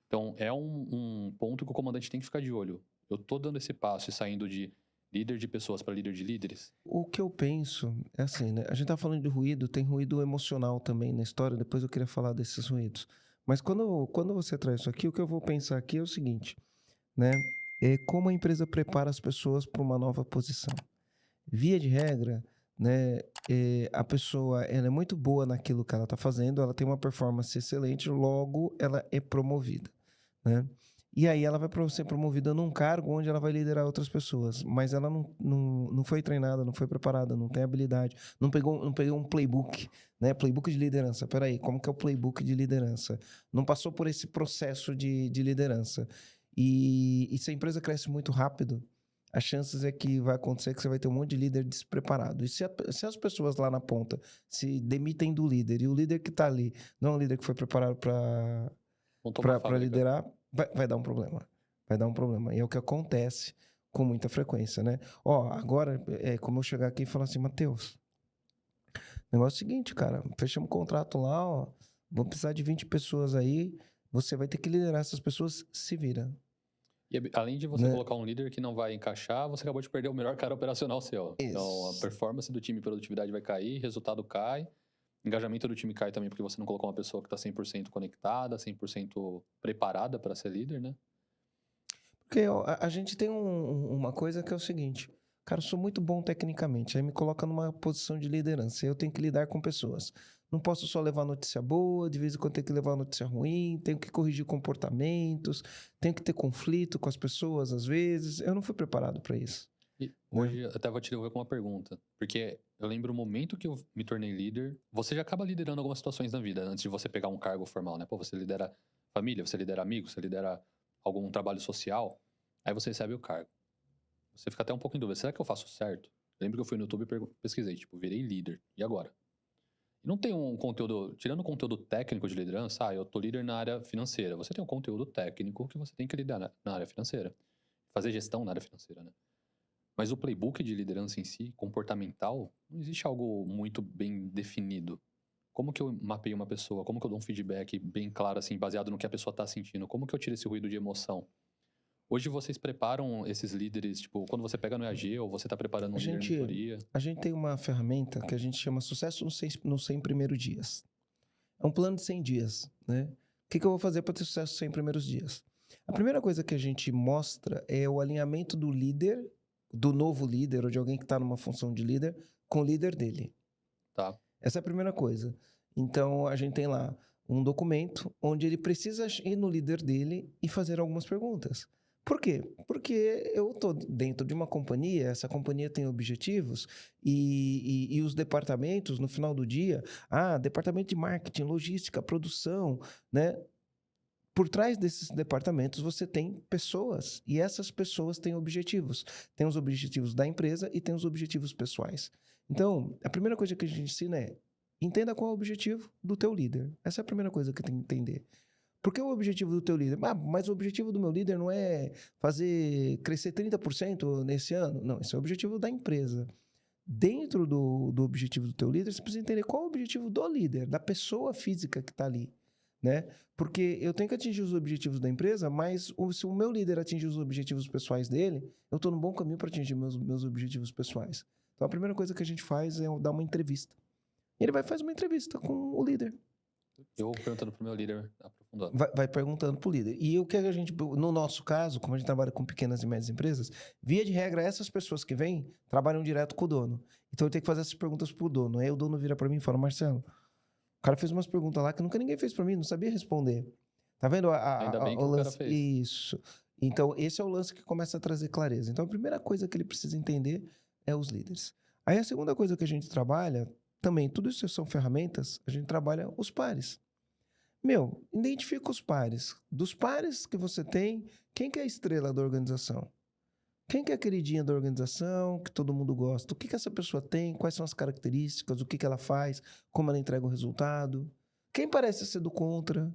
Então, é um ponto que o comandante tem que ficar de olho. Eu estou dando esse passo e saindo de líder de pessoas para líder de líderes? O que eu penso é assim, né? A gente tá falando de ruído, tem ruído emocional também na história, depois eu queria falar desses ruídos. Mas quando você traz isso aqui, o que eu vou pensar aqui é o seguinte, né? É como a empresa prepara as pessoas para uma nova posição. Via de regra, né? A pessoa ela é muito boa naquilo que ela está fazendo, ela tem uma performance excelente, logo ela é promovida, né? E aí ela vai ser promovida num cargo onde ela vai liderar outras pessoas, mas ela não foi treinada, não foi preparada, não tem habilidade, não pegou um playbook, né? Playbook de liderança. Peraí, como que é o playbook de liderança? Não passou por esse processo de liderança. E se a empresa cresce muito rápido, as chances é que vai acontecer que você vai ter um monte de líder despreparado. E se as pessoas lá na ponta se demitem do líder, e o líder que está ali não é um líder que foi preparado para liderar, vai dar um problema. Vai dar um problema. E é o que acontece com muita frequência, né? Agora é como eu chegar aqui e falar assim, Matheus, o negócio é o seguinte, cara, fechamos um contrato lá, vou precisar de 20 pessoas aí, você vai ter que liderar essas pessoas, se vira. E além de você colocar um líder que não vai encaixar, você acabou de perder o melhor cara operacional seu. Isso. Então, a performance do time e produtividade vai cair, resultado cai, engajamento do time cai também porque você não colocou uma pessoa que está 100% conectada, 100% preparada para ser líder, né? Porque a gente tem uma coisa que é o seguinte, cara, eu sou muito bom tecnicamente, aí me coloca numa posição de liderança, eu tenho que lidar com pessoas. Não posso só levar notícia boa, de vez em quando tenho que levar notícia ruim, tenho que corrigir comportamentos, tenho que ter conflito com as pessoas às vezes. Eu não fui preparado para isso. E hoje eu até vou te devolver com uma pergunta, porque eu lembro o momento que eu me tornei líder, você já acaba liderando algumas situações na vida, antes de você pegar um cargo formal, né? Pô, você lidera família, você lidera amigos, você lidera algum trabalho social, aí você recebe o cargo. Você fica até um pouco em dúvida, será que eu faço certo? Eu lembro que eu fui no YouTube e pesquisei, virei líder, e agora? E não tem um conteúdo, tirando o conteúdo técnico de liderança, eu tô líder na área financeira. Você tem um conteúdo técnico que você tem que liderar na área financeira. Fazer gestão na área financeira, né? Mas o playbook de liderança em si, comportamental, não existe algo muito bem definido. Como que eu mapeio uma pessoa? Como que eu dou um feedback bem claro, assim, baseado no que a pessoa tá sentindo? Como que eu tiro esse ruído de emoção? Hoje vocês preparam esses líderes, quando você pega no EAG ou você está preparando um líder de mentoria? A gente tem uma ferramenta que a gente chama Sucesso nos 100 primeiros dias. É um plano de 100 dias, né? O que eu vou fazer para ter sucesso nos 100 primeiros dias? A primeira coisa que a gente mostra é o alinhamento do líder, do novo líder ou de alguém que está numa função de líder, com o líder dele. Tá. Essa é a primeira coisa. Então, a gente tem lá um documento onde ele precisa ir no líder dele e fazer algumas perguntas. Por quê? Porque eu estou dentro de uma companhia, essa companhia tem objetivos e os departamentos, no final do dia, departamento de marketing, logística, produção, né? Por trás desses departamentos você tem pessoas e essas pessoas têm objetivos. Tem os objetivos da empresa e tem os objetivos pessoais. Então, a primeira coisa que a gente ensina é entenda qual é o objetivo do teu líder. Essa é a primeira coisa que tem que entender. Por que o objetivo do teu líder? Mas o objetivo do meu líder não é fazer crescer 30% nesse ano? Não, esse é o objetivo da empresa. Dentro do objetivo do teu líder, você precisa entender qual é o objetivo do líder, da pessoa física que está ali, né? Porque eu tenho que atingir os objetivos da empresa, mas se o meu líder atingir os objetivos pessoais dele, eu estou no bom caminho para atingir meus objetivos pessoais. Então, a primeira coisa que a gente faz é dar uma entrevista. Ele vai fazer uma entrevista com o líder. Eu vou perguntando pro meu líder, aprofundando. Vai perguntando pro líder. E o que a gente, no nosso caso, como a gente trabalha com pequenas e médias empresas, via de regra, essas pessoas que vêm trabalham direto com o dono. Então eu tenho que fazer essas perguntas pro dono. Aí o dono vira para mim e fala: Marcelo, o cara fez umas perguntas lá que nunca ninguém fez para mim, não sabia responder. Tá vendo Ainda bem que o cara fez. Isso. Então esse é o lance que começa a trazer clareza. Então a primeira coisa que ele precisa entender é os líderes. Aí a segunda coisa que a gente trabalha, também, tudo isso são ferramentas, a gente trabalha os pares. Identifica os pares. Dos pares que você tem, quem que é a estrela da organização? Quem que é a queridinha da organização, que todo mundo gosta? O que que essa pessoa tem? Quais são as características? O que que ela faz? Como ela entrega o resultado? Quem parece ser do contra?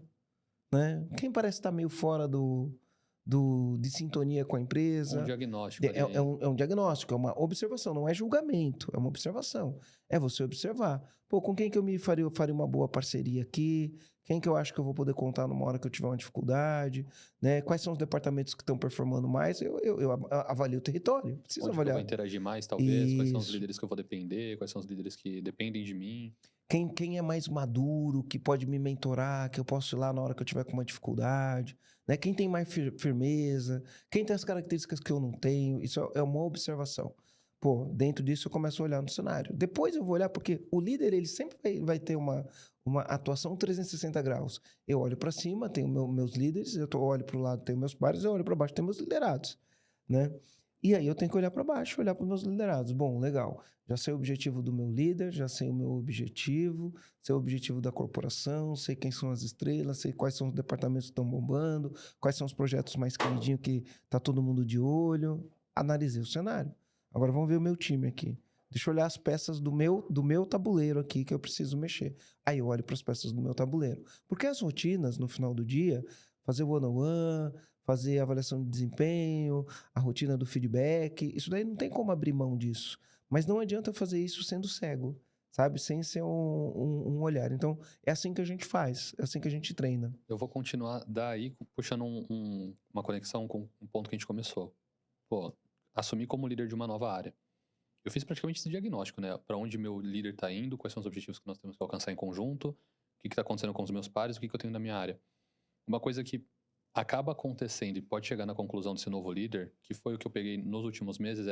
Né? Quem parece estar meio fora de sintonia com a empresa? Um diagnóstico ali. É um diagnóstico, é uma observação, não é julgamento, é uma observação. É você observar. Pô, com quem que eu faria uma boa parceria aqui? Quem que eu acho que eu vou poder contar numa hora que eu tiver uma dificuldade? Né? Quais são os departamentos que estão performando mais? Eu avalio o território. Preciso Onde avaliar. eu vou interagir mais, talvez? Quais são os Isso. líderes que eu vou depender? Quais são os líderes que dependem de mim? Quem é mais maduro, que pode me mentorar, que eu posso ir lá na hora que eu tiver com uma dificuldade, né? Quem tem mais firmeza, quem tem as características que eu não tenho, isso é uma observação. Pô, dentro disso eu começo a olhar no cenário. Depois eu vou olhar, porque o líder, ele sempre vai ter uma atuação 360 graus. Eu olho para cima, tenho meus líderes, olho para o lado, tenho meus pares, eu olho para baixo, tenho meus liderados, né? E aí eu tenho que olhar para baixo, olhar para os meus liderados. Bom, legal. Já sei o objetivo do meu líder, já sei o meu objetivo, sei o objetivo da corporação, sei quem são as estrelas, sei quais são os departamentos que estão bombando, quais são os projetos mais queridinhos que tá todo mundo de olho. Analisei o cenário. Agora vamos ver o meu time aqui. Deixa eu olhar as peças do meu tabuleiro aqui que eu preciso mexer. Aí eu olho para as peças do meu tabuleiro. Porque as rotinas, no final do dia, fazer one-on-one, fazer avaliação de desempenho, a rotina do feedback, isso daí não tem como abrir mão disso. Mas não adianta fazer isso sendo cego, sabe? Sem ser um olhar. Então, é assim que a gente faz, é assim que a gente treina. Eu vou continuar daí, puxando uma conexão com um ponto que a gente começou. Pô, assumir como líder de uma nova área. Eu fiz praticamente esse diagnóstico, né? Para onde meu líder está indo, quais são os objetivos que nós temos que alcançar em conjunto, o que está acontecendo com os meus pares, o que eu tenho na minha área. Uma coisa que acaba acontecendo e pode chegar na conclusão desse novo líder, que foi o que eu peguei nos últimos meses,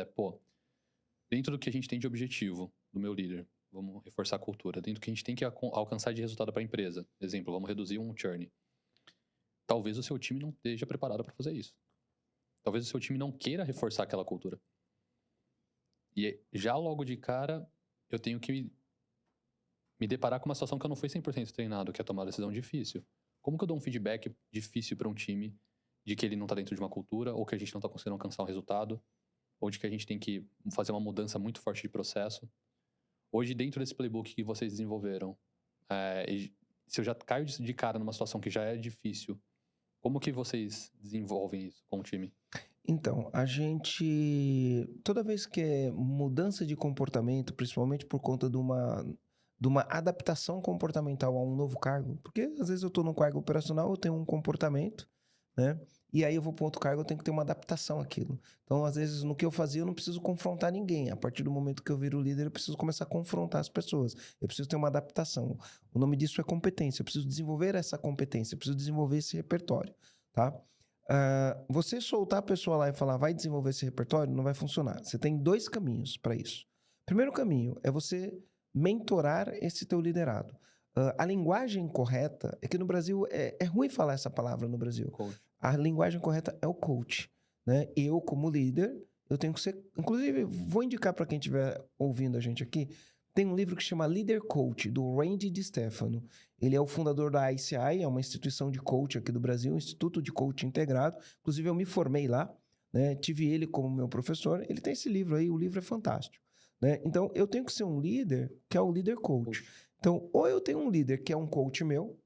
dentro do que a gente tem de objetivo do meu líder, vamos reforçar a cultura, dentro do que a gente tem que alcançar de resultado para a empresa, exemplo, vamos reduzir um churn. Talvez o seu time não esteja preparado para fazer isso. Talvez o seu time não queira reforçar aquela cultura. E já logo de cara, eu tenho que me deparar com uma situação que eu não fui 100% treinado, que é tomar uma decisão difícil. Como que eu dou um feedback difícil para um time de que ele não está dentro de uma cultura, ou que a gente não está conseguindo alcançar um resultado, ou de que a gente tem que fazer uma mudança muito forte de processo? Hoje, dentro desse playbook que vocês desenvolveram, se eu já caio de cara numa situação que já é difícil, como que vocês desenvolvem isso com o time? Então, a gente, toda vez que é mudança de comportamento, principalmente por conta de uma adaptação comportamental a um novo cargo, porque às vezes eu estou num cargo operacional, eu tenho um comportamento, né? E aí eu vou para outro cargo, eu tenho que ter uma adaptação àquilo. Então, às vezes, no que eu fazia, eu não preciso confrontar ninguém. A partir do momento que eu viro líder, eu preciso começar a confrontar as pessoas. Eu preciso ter uma adaptação. O nome disso é competência. Eu preciso desenvolver essa competência, eu preciso desenvolver esse repertório, tá? Você soltar a pessoa lá e falar, vai desenvolver esse repertório, não vai funcionar. Você tem 2 caminhos para isso. Primeiro caminho é você mentorar esse teu liderado. A linguagem correta, é que no Brasil, é ruim falar essa palavra no Brasil. Coach. A linguagem correta é o coach, né? Eu, como líder, eu tenho que ser... Inclusive, vou indicar para quem estiver ouvindo a gente aqui, tem um livro que chama Leader Coach, do Randy DiStefano. Ele é o fundador da ICI, é uma instituição de coach aqui do Brasil, um instituto de coach integrado. Inclusive, eu me formei lá, né? Tive ele como meu professor. Ele tem esse livro aí, o livro é fantástico, né? Então, eu tenho que ser um líder que é o líder coach. Então, ou eu tenho um líder que é um coach meu,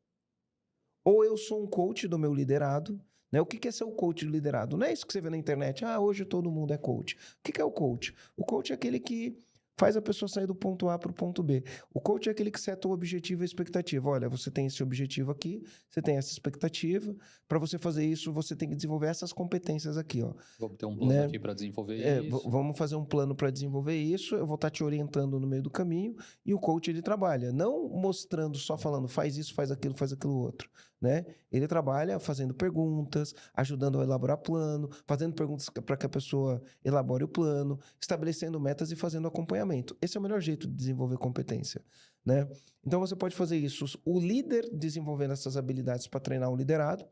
Ou eu sou um coach do meu liderado, né? O que é ser o coach do liderado? Não é isso que você vê na internet. Hoje todo mundo é coach. O que é o coach? O coach é aquele que faz a pessoa sair do ponto A para o ponto B. O coach é aquele que seta o objetivo e a expectativa. Olha, você tem esse objetivo aqui, você tem essa expectativa. Para você fazer isso, você tem que desenvolver essas competências aqui, ó. Vou ter um plano aqui para desenvolver isso. Vamos fazer um plano para desenvolver isso. Eu vou estar te orientando no meio do caminho. E o coach, ele trabalha, não mostrando, só falando, faz isso, faz aquilo outro, né? Ele trabalha fazendo perguntas, ajudando a elaborar plano, fazendo perguntas para que a pessoa elabore o plano, estabelecendo metas e fazendo acompanhamento. Esse é o melhor jeito de desenvolver competência, né? Então, você pode fazer isso. O líder desenvolvendo essas habilidades para treinar o liderado,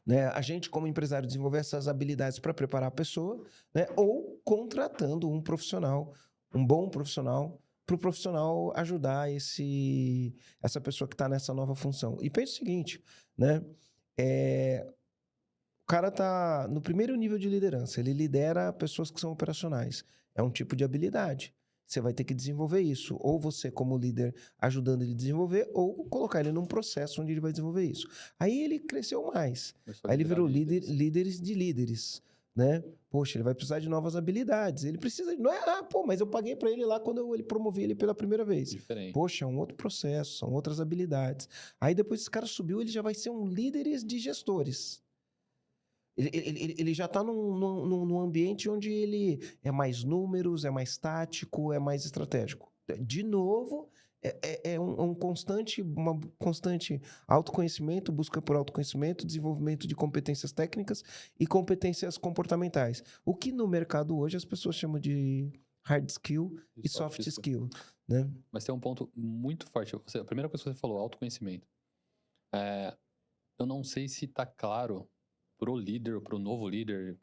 né? A gente, como empresário, desenvolver essas habilidades para preparar a pessoa, né? Ou contratando um profissional, um bom profissional, para o profissional ajudar essa pessoa que está nessa nova função. E pense o seguinte, né? O cara está no primeiro nível de liderança, ele lidera pessoas que são operacionais. É um tipo de habilidade. Você vai ter que desenvolver isso. Ou você, como líder, ajudando ele a desenvolver, ou colocar ele num processo onde ele vai desenvolver isso. Aí ele cresceu mais. Aí ele virou líderes de líderes, né? Poxa, ele vai precisar de novas habilidades. Ele precisa... Não é, mas eu paguei para ele lá quando ele promovi ele pela primeira vez. Diferente. Poxa, é um outro processo, são outras habilidades. Aí depois esse cara subiu, ele já vai ser um líder de gestores. Ele já está num ambiente onde ele é mais números, é mais tático, é mais estratégico. De novo, uma constante autoconhecimento, busca por autoconhecimento, desenvolvimento de competências técnicas e competências comportamentais. O que no mercado hoje as pessoas chamam de hard skill e soft skill, né? Mas tem um ponto muito forte. A primeira coisa que você falou, autoconhecimento. Eu não sei se está claro pro líder, pro novo líder,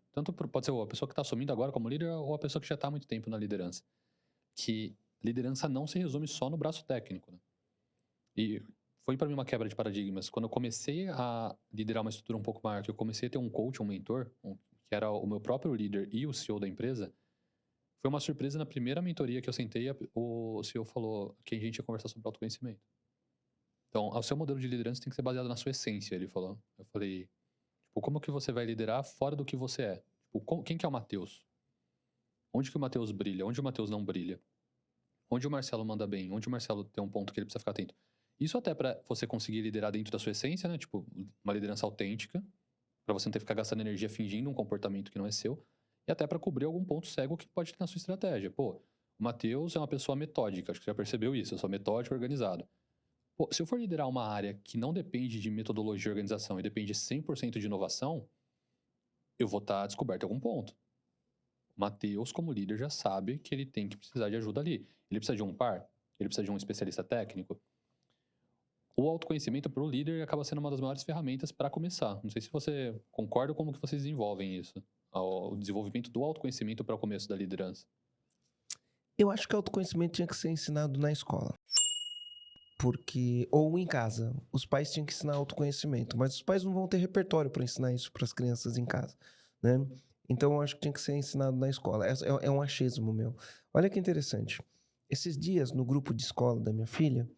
pode ser a pessoa que está assumindo agora como líder ou a pessoa que já está há muito tempo na liderança, que liderança não se resume só no braço técnico, né? E foi para mim uma quebra de paradigmas. Quando eu comecei a liderar uma estrutura um pouco maior, que eu comecei a ter um coach, um mentor, que era o meu próprio líder e o CEO da empresa, foi uma surpresa na primeira mentoria que eu sentei, o CEO falou que a gente ia conversar sobre autoconhecimento. Então, o seu modelo de liderança tem que ser baseado na sua essência, ele falou. Eu falei... como que você vai liderar fora do que você é? Quem que é o Matheus? Onde que o Matheus brilha? Onde o Matheus não brilha? Onde o Marcelo manda bem? Onde o Marcelo tem um ponto que ele precisa ficar atento? Isso até para você conseguir liderar dentro da sua essência, né? Uma liderança autêntica, para você não ter que ficar gastando energia fingindo um comportamento que não é seu, e até para cobrir algum ponto cego que pode ter na sua estratégia. O Matheus é uma pessoa metódica, acho que você já percebeu isso, eu sou metódico e organizado. Se eu for liderar uma área que não depende de metodologia e organização e depende 100% de inovação, eu vou estar descoberto em algum ponto. O Matheus, como líder, já sabe que ele tem que precisar de ajuda ali. Ele precisa de um par? Ele precisa de um especialista técnico? O autoconhecimento para o líder acaba sendo uma das maiores ferramentas para começar. Não sei se você concorda ou como que vocês desenvolvem isso. O desenvolvimento do autoconhecimento para o começo da liderança. Eu acho que o autoconhecimento tinha que ser ensinado na escola. Ou em casa, os pais tinham que ensinar autoconhecimento, mas os pais não vão ter repertório para ensinar isso para as crianças em casa, né? Então, eu acho que tinha que ser ensinado na escola. É um achismo meu. Olha que interessante. Esses dias, no grupo de escola da minha filha,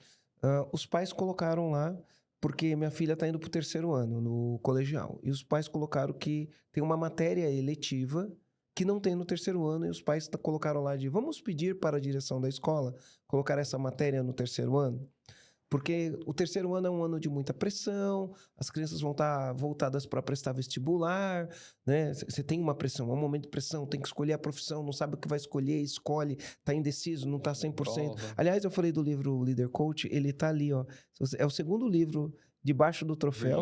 os pais colocaram lá, porque minha filha está indo para o 3º ano no colegial, e os pais colocaram que tem uma matéria eletiva que não tem no 3º ano, e os pais colocaram lá vamos pedir para a direção da escola colocar essa matéria no 3º ano. Porque o 3º ano é um ano de muita pressão, as crianças vão estar voltadas para prestar vestibular, né? Você tem uma pressão, é um momento de pressão, tem que escolher a profissão, não sabe o que vai escolher, escolhe, está indeciso, não está 100%. Prova. Aliás, eu falei do livro Leader Coach, ele está ali, ó. É o segundo livro, debaixo do troféu.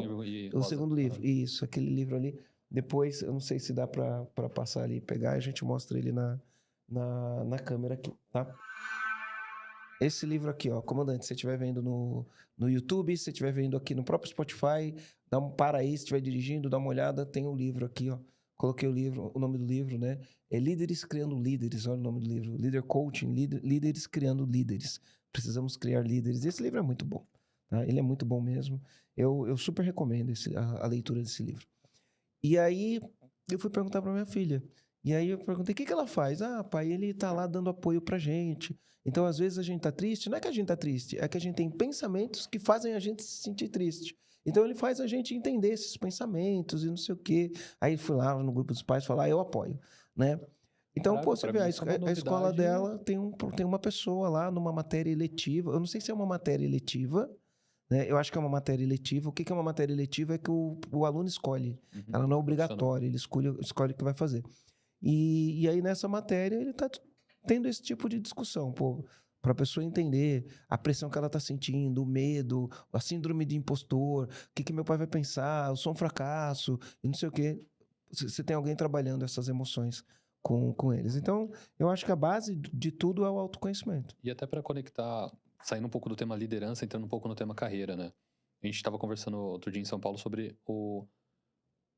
O segundo livro, isso, aquele livro ali. Depois, eu não sei se dá para passar ali e pegar, a gente mostra ele na câmera aqui, tá? Esse livro aqui, ó, comandante, se você estiver vendo no YouTube, se você estiver vendo aqui no próprio Spotify, para aí, se estiver dirigindo, dá uma olhada, tem um livro aqui, ó. Coloquei o nome do livro, né? É Líderes Criando Líderes, olha o nome do livro. Leader Coaching, Líderes Criando Líderes. Precisamos criar líderes. Esse livro é muito bom, tá? Ele é muito bom mesmo. Eu super recomendo a leitura desse livro. E aí, eu fui perguntar para minha filha. E aí eu perguntei, o que ela faz? Pai, ele tá lá dando apoio pra gente. Então, às vezes, a gente tá triste. Não é que a gente tá triste, é que a gente tem pensamentos que fazem a gente se sentir triste. Então ele faz a gente entender esses pensamentos e não sei o quê. Aí fui lá no grupo dos pais falar, eu apoio, né? Então, Caraca, pô, você pra vê, mim isso é uma a escola novidade. dela tem uma pessoa lá numa matéria eletiva. Eu não sei se é uma matéria eletiva, né? Eu acho que é uma matéria eletiva. O que é uma matéria eletiva é que o aluno escolhe. Uhum, Ela não é profissional. obrigatória, ele escolhe o que vai fazer. E aí, nessa matéria, ele está tendo esse tipo de discussão, pô, para a pessoa entender a pressão que ela está sentindo, o medo, a síndrome de impostor, o que meu pai vai pensar, eu sou um fracasso, e não sei o quê. Você tem alguém trabalhando essas emoções com eles. Então, eu acho que a base de tudo é o autoconhecimento. E até para conectar, saindo um pouco do tema liderança, entrando um pouco no tema carreira, né? A gente estava conversando outro dia em São Paulo sobre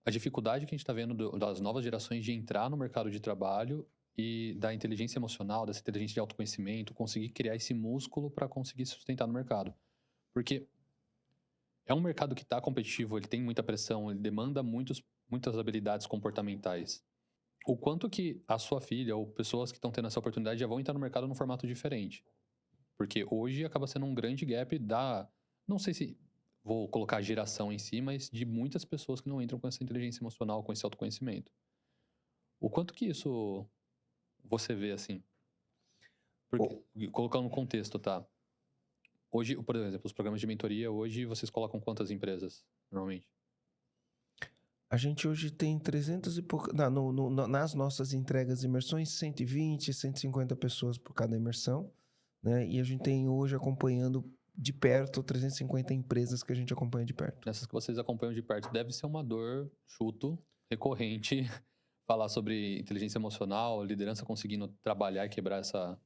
a dificuldade que a gente está vendo das novas gerações de entrar no mercado de trabalho e da inteligência emocional, dessa inteligência de autoconhecimento, conseguir criar esse músculo para conseguir se sustentar no mercado. Porque é um mercado que está competitivo, ele tem muita pressão, ele demanda muitas habilidades comportamentais. O quanto que a sua filha ou pessoas que estão tendo essa oportunidade já vão entrar no mercado num formato diferente. Porque hoje acaba sendo um grande gap não sei se vou colocar a geração em si, mas de muitas pessoas que não entram com essa inteligência emocional, com esse autoconhecimento. O quanto que isso você vê assim? Porque, colocando no contexto, tá? Hoje, por exemplo, os programas de mentoria, hoje vocês colocam quantas empresas, normalmente? A gente hoje tem 300 e pouco... nas nossas entregas e imersões, 120, 150 pessoas por cada imersão, né? E a gente tem hoje acompanhando de perto 350 empresas que a gente acompanha de perto. Nessas que vocês acompanham de perto, deve ser uma dor, recorrente, falar sobre inteligência emocional, liderança conseguindo trabalhar e quebrar essa...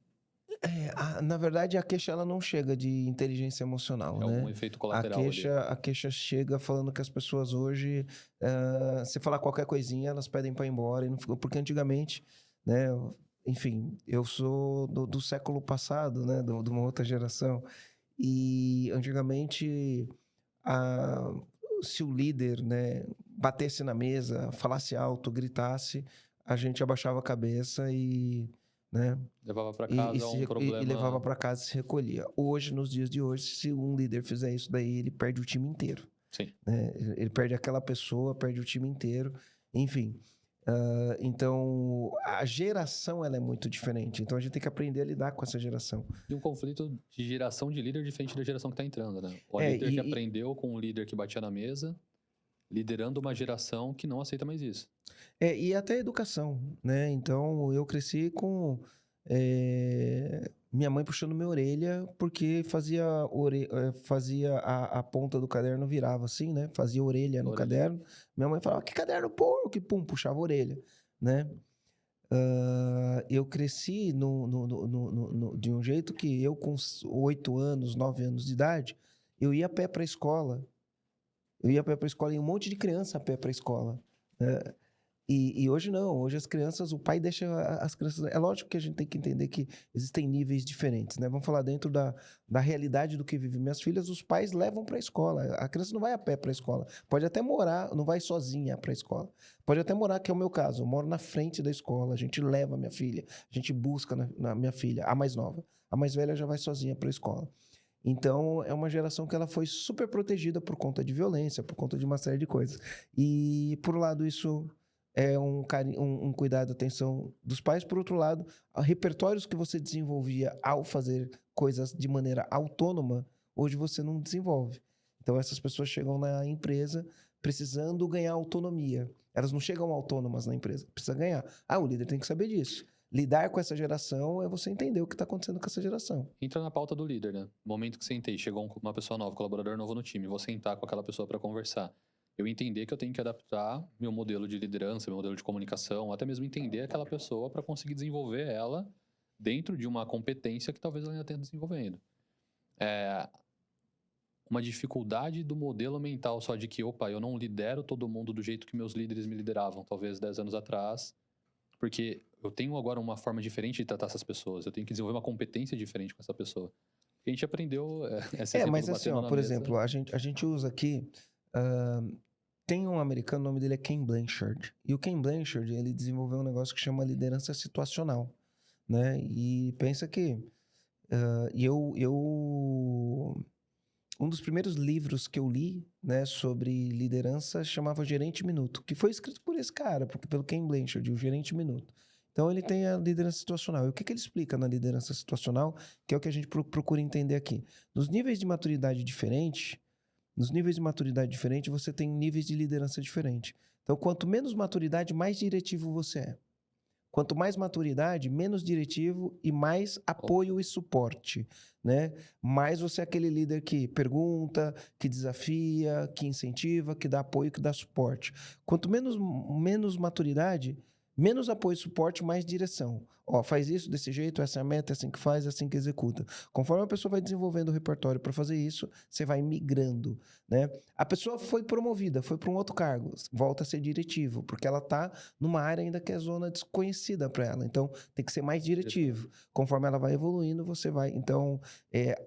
Na verdade, a queixa ela não chega de inteligência emocional, É né? um efeito colateral ali. A queixa chega falando que as pessoas hoje, se falar qualquer coisinha, elas pedem para ir embora. Porque antigamente, né? Enfim, eu sou do século passado, né? De uma outra geração. E antigamente, se o líder, né, batesse na mesa, falasse alto, gritasse, a gente abaixava a cabeça e, né, Levava para casa um problema... e levava para casa e se recolhia. Hoje, nos dias de hoje, se um líder fizer isso daí, ele perde o time inteiro. Sim. Né? Ele perde aquela pessoa, perde o time inteiro. Enfim, então a geração ela é muito diferente. Então a gente tem que aprender a lidar com essa geração. E um conflito de geração de líder diferente da geração que está entrando, né? O líder que aprendeu com o líder que batia na mesa, liderando uma geração que não aceita mais isso. E até a educação, né? Então, eu cresci com minha mãe puxando minha orelha porque fazia a ponta do caderno virava assim, né? Fazia orelha no caderno. Minha mãe falava, que caderno porco? E pum, puxava a orelha, né? Eu cresci de um jeito que eu com 8 anos, 9 anos de idade, eu ia a pé para a escola. Eu ia a pé para a escola e um monte de criança a pé para a escola, né? E hoje não, hoje as crianças, o pai deixa as crianças... É lógico que a gente tem que entender que existem níveis diferentes, né? Vamos falar dentro da realidade do que vivem minhas filhas, os pais levam para a escola. A criança não vai a pé para a escola. Pode até morar, não vai sozinha para a escola. Pode até morar, que é o meu caso. Eu moro na frente da escola, a gente leva a minha filha, a gente busca na minha filha, a mais nova. A mais velha já vai sozinha para a escola. Então, é uma geração que ela foi super protegida por conta de violência, por conta de uma série de coisas. E, por um lado, isso é um cuidado, atenção dos pais. Por outro lado, repertórios que você desenvolvia ao fazer coisas de maneira autônoma, hoje você não desenvolve. Então, essas pessoas chegam na empresa precisando ganhar autonomia. Elas não chegam autônomas na empresa, precisa ganhar. O líder tem que saber disso. Lidar com essa geração é você entender o que está acontecendo com essa geração. Entra na pauta do líder, né? No momento que sentei, chegou uma pessoa nova, colaborador novo no time, vou sentar com aquela pessoa para conversar. Eu entender que eu tenho que adaptar meu modelo de liderança, meu modelo de comunicação, até mesmo entender aquela pessoa para conseguir desenvolver ela dentro de uma competência que talvez ela ainda esteja desenvolvendo. Uma dificuldade do modelo mental só de que, eu não lidero todo mundo do jeito que meus líderes me lideravam, talvez 10 anos atrás, porque eu tenho agora uma forma diferente de tratar essas pessoas, eu tenho que desenvolver uma competência diferente com essa pessoa. A gente aprendeu essa mas assim, por exemplo, a gente usa aqui... tem um americano, o nome dele é Ken Blanchard. E o Ken Blanchard, ele desenvolveu um negócio que chama liderança situacional, né? E pensa que... um dos primeiros livros que eu li, né, sobre liderança chamava Gerente Minuto, que foi escrito por esse cara, pelo Ken Blanchard, o Gerente Minuto. Então ele tem a liderança situacional. E o que ele explica na liderança situacional, que é o que a gente procura entender aqui. Nos níveis de maturidade diferentes, você tem níveis de liderança diferentes. Então, quanto menos maturidade, mais diretivo você é. Quanto mais maturidade, menos diretivo e mais apoio e suporte, né? Mais você é aquele líder que pergunta, que desafia, que incentiva, que dá apoio, que dá suporte. Quanto menos maturidade, menos apoio e suporte, mais direção. Ó, faz isso desse jeito, essa é a meta, é assim que faz, é assim que executa. Conforme a pessoa vai desenvolvendo o repertório para fazer isso, você vai migrando, né? A pessoa foi promovida, foi para um outro cargo, volta a ser diretivo, porque ela está numa área ainda que é zona desconhecida para ela. Então, tem que ser mais diretivo. Conforme ela vai evoluindo, você vai... Então,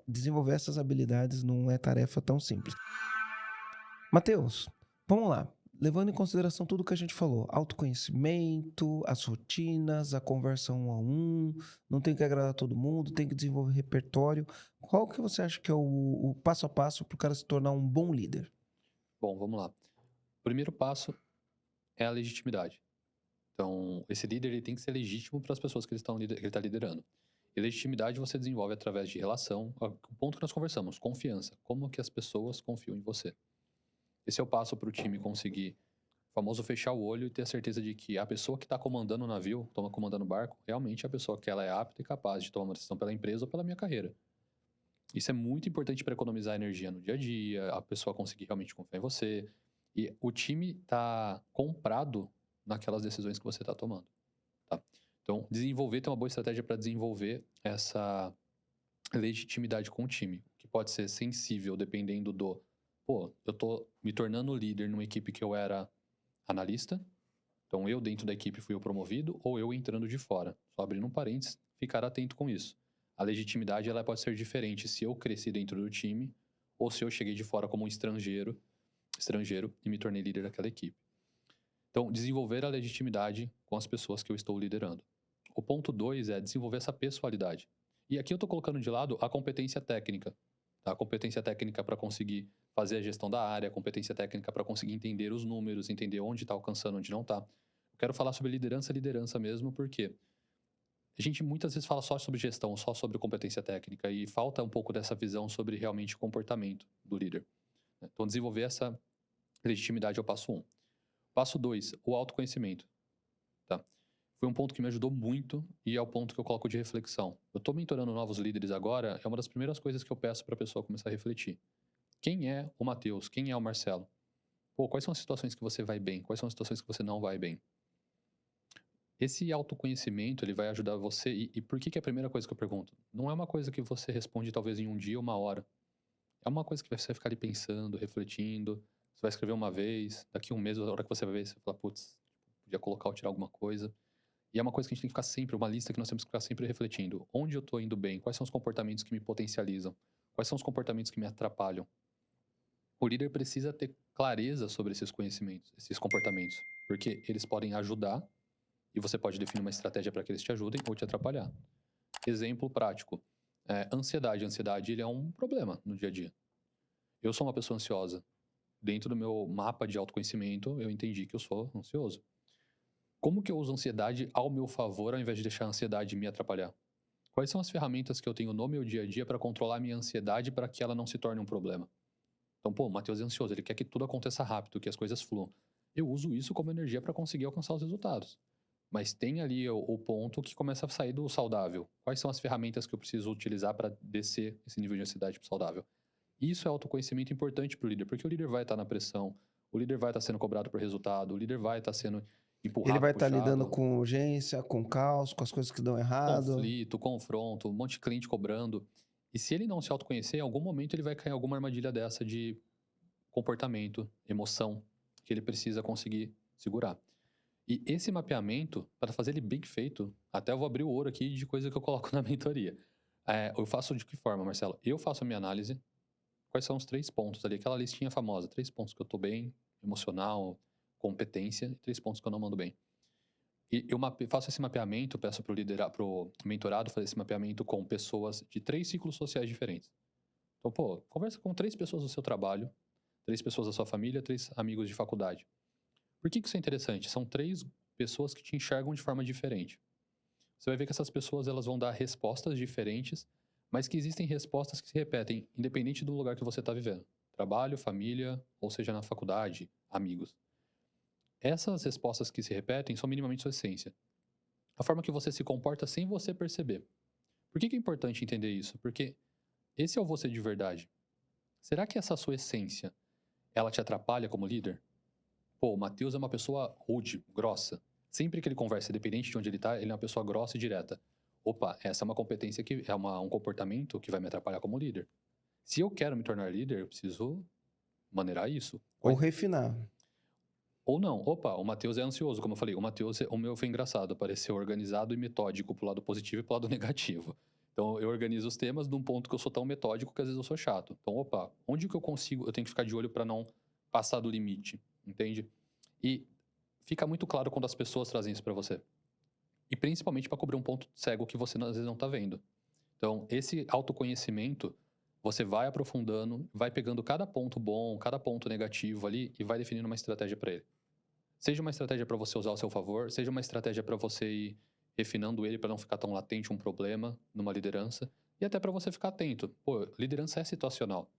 desenvolver essas habilidades não é tarefa tão simples. Matheus, vamos lá. Levando em consideração tudo que a gente falou, autoconhecimento, as rotinas, a conversa 1 a 1, não tem que agradar todo mundo, tem que desenvolver repertório. Qual que você acha que é o passo a passo para o cara se tornar um bom líder? Bom, vamos lá. O primeiro passo é a legitimidade. Então, esse líder ele tem que ser legítimo para as pessoas que ele está liderando. E legitimidade você desenvolve através de relação, o ponto que nós conversamos, confiança. Como que as pessoas confiam em você. Esse é o passo para o time conseguir, o famoso fechar o olho e ter a certeza de que a pessoa que está comandando o navio, comandando o barco, realmente é a pessoa que ela é apta e capaz de tomar uma decisão pela empresa ou pela minha carreira. Isso é muito importante para economizar energia no dia a dia, a pessoa conseguir realmente confiar em você. E o time está comprado naquelas decisões que você está tomando. Tá? Então, ter uma boa estratégia para desenvolver essa legitimidade com o time, que pode ser sensível dependendo do... Pô, eu tô me tornando líder numa equipe que eu era analista, então eu dentro da equipe fui o promovido, ou eu entrando de fora. Só abrindo um parênteses, ficar atento com isso. A legitimidade ela pode ser diferente se eu cresci dentro do time, ou se eu cheguei de fora como um estrangeiro e me tornei líder daquela equipe. Então, desenvolver a legitimidade com as pessoas que eu estou liderando. O ponto 2 é desenvolver essa pessoalidade. E aqui eu estou colocando de lado a competência técnica. Tá? A competência técnica para conseguir fazer a gestão da área, a competência técnica para conseguir entender os números, entender onde está alcançando, onde não está. Eu quero falar sobre liderança mesmo, porque a gente muitas vezes fala só sobre gestão, só sobre competência técnica, e falta um pouco dessa visão sobre realmente o comportamento do líder. Então, desenvolver essa legitimidade é o passo 1. Passo 2, o autoconhecimento. Tá? Foi um ponto que me ajudou muito e é o ponto que eu coloco de reflexão. Eu estou mentorando novos líderes agora, é uma das primeiras coisas que eu peço para a pessoa começar a refletir. Quem é o Matheus? Quem é o Marcelo? Pô, quais são as situações que você vai bem? Quais são as situações que você não vai bem? Esse autoconhecimento, ele vai ajudar você. E por que é a primeira coisa que eu pergunto? Não é uma coisa que você responde talvez em um dia ou uma hora. É uma coisa que você vai ficar ali pensando, refletindo. Você vai escrever uma vez, daqui a um mês, a hora que você vai ver, você vai falar, putz, podia colocar ou tirar alguma coisa. E é uma coisa que a gente tem que ficar sempre, uma lista que nós temos que ficar sempre refletindo. Onde eu estou indo bem? Quais são os comportamentos que me potencializam? Quais são os comportamentos que me atrapalham? O líder precisa ter clareza sobre esses conhecimentos, esses comportamentos, porque eles podem ajudar e você pode definir uma estratégia para que eles te ajudem ou te atrapalhar. Exemplo prático, ansiedade. Ansiedade ele é um problema no dia a dia. Eu sou uma pessoa ansiosa. Dentro do meu mapa de autoconhecimento, eu entendi que eu sou ansioso. Como que eu uso a ansiedade ao meu favor, ao invés de deixar a ansiedade me atrapalhar? Quais são as ferramentas que eu tenho no meu dia a dia para controlar a minha ansiedade para que ela não se torne um problema? Então, pô, o Matheus é ansioso, ele quer que tudo aconteça rápido, que as coisas fluam. Eu uso isso como energia para conseguir alcançar os resultados. Mas tem ali o ponto que começa a sair do saudável. Quais são as ferramentas que eu preciso utilizar para descer esse nível de ansiedade para o saudável? Isso é autoconhecimento importante para o líder, porque o líder vai estar na pressão, o líder vai estar sendo cobrado por resultado, o líder vai estar sendo empurrado, Ele vai estar puxado. lidando com urgência, com caos, com as coisas que dão errado. Conflito, confronto, um monte de cliente cobrando. E se ele não se autoconhecer, em algum momento ele vai cair em alguma armadilha dessa de comportamento, emoção, que ele precisa conseguir segurar. E esse mapeamento, para fazer ele bem feito, até eu vou abrir o ouro aqui de coisa que eu coloco na mentoria. Eu faço de que forma, Marcelo? Eu faço a minha análise. Quais são os 3 pontos ali? Aquela listinha famosa. 3 pontos que eu tô bem, emocional, competência, e 3 pontos que eu não mando bem. E eu faço esse mapeamento, peço pro mentorado fazer esse mapeamento com pessoas de 3 ciclos sociais diferentes. Então, pô, conversa com 3 pessoas do seu trabalho, 3 pessoas da sua família, 3 amigos de faculdade. Por que isso é interessante? São 3 pessoas que te enxergam de forma diferente. Você vai ver que essas pessoas elas vão dar respostas diferentes, mas que existem respostas que se repetem, independente do lugar que você está vivendo. Trabalho, família, ou seja, na faculdade, amigos. Essas respostas que se repetem são minimamente sua essência. A forma que você se comporta sem você perceber. Por que é importante entender isso? Porque esse é o você de verdade. Será que essa sua essência, ela te atrapalha como líder? Pô, o Matheus é uma pessoa rude, grossa. Sempre que ele conversa, independente de onde ele está, ele é uma pessoa grossa e direta. Opa, essa é uma competência que é um comportamento que vai me atrapalhar como líder. Se eu quero me tornar líder, eu preciso maneirar isso. Ou refinar. Ou não. Opa, o Matheus é ansioso, como eu falei. O meu foi engraçado, pareceu organizado e metódico pro lado positivo e pro lado negativo. Então, eu organizo os temas num ponto que eu sou tão metódico que às vezes eu sou chato. Então, opa, onde que eu consigo... Eu tenho que ficar de olho para não passar do limite, entende? E fica muito claro quando as pessoas trazem isso para você. E principalmente para cobrir um ponto cego que você às vezes não tá vendo. Então, esse autoconhecimento, você vai aprofundando, vai pegando cada ponto bom, cada ponto negativo ali e vai definindo uma estratégia para ele. Seja uma estratégia para você usar ao seu favor, seja uma estratégia para você ir refinando ele para não ficar tão latente um problema numa liderança e até para você ficar atento. Pô, liderança é situacional.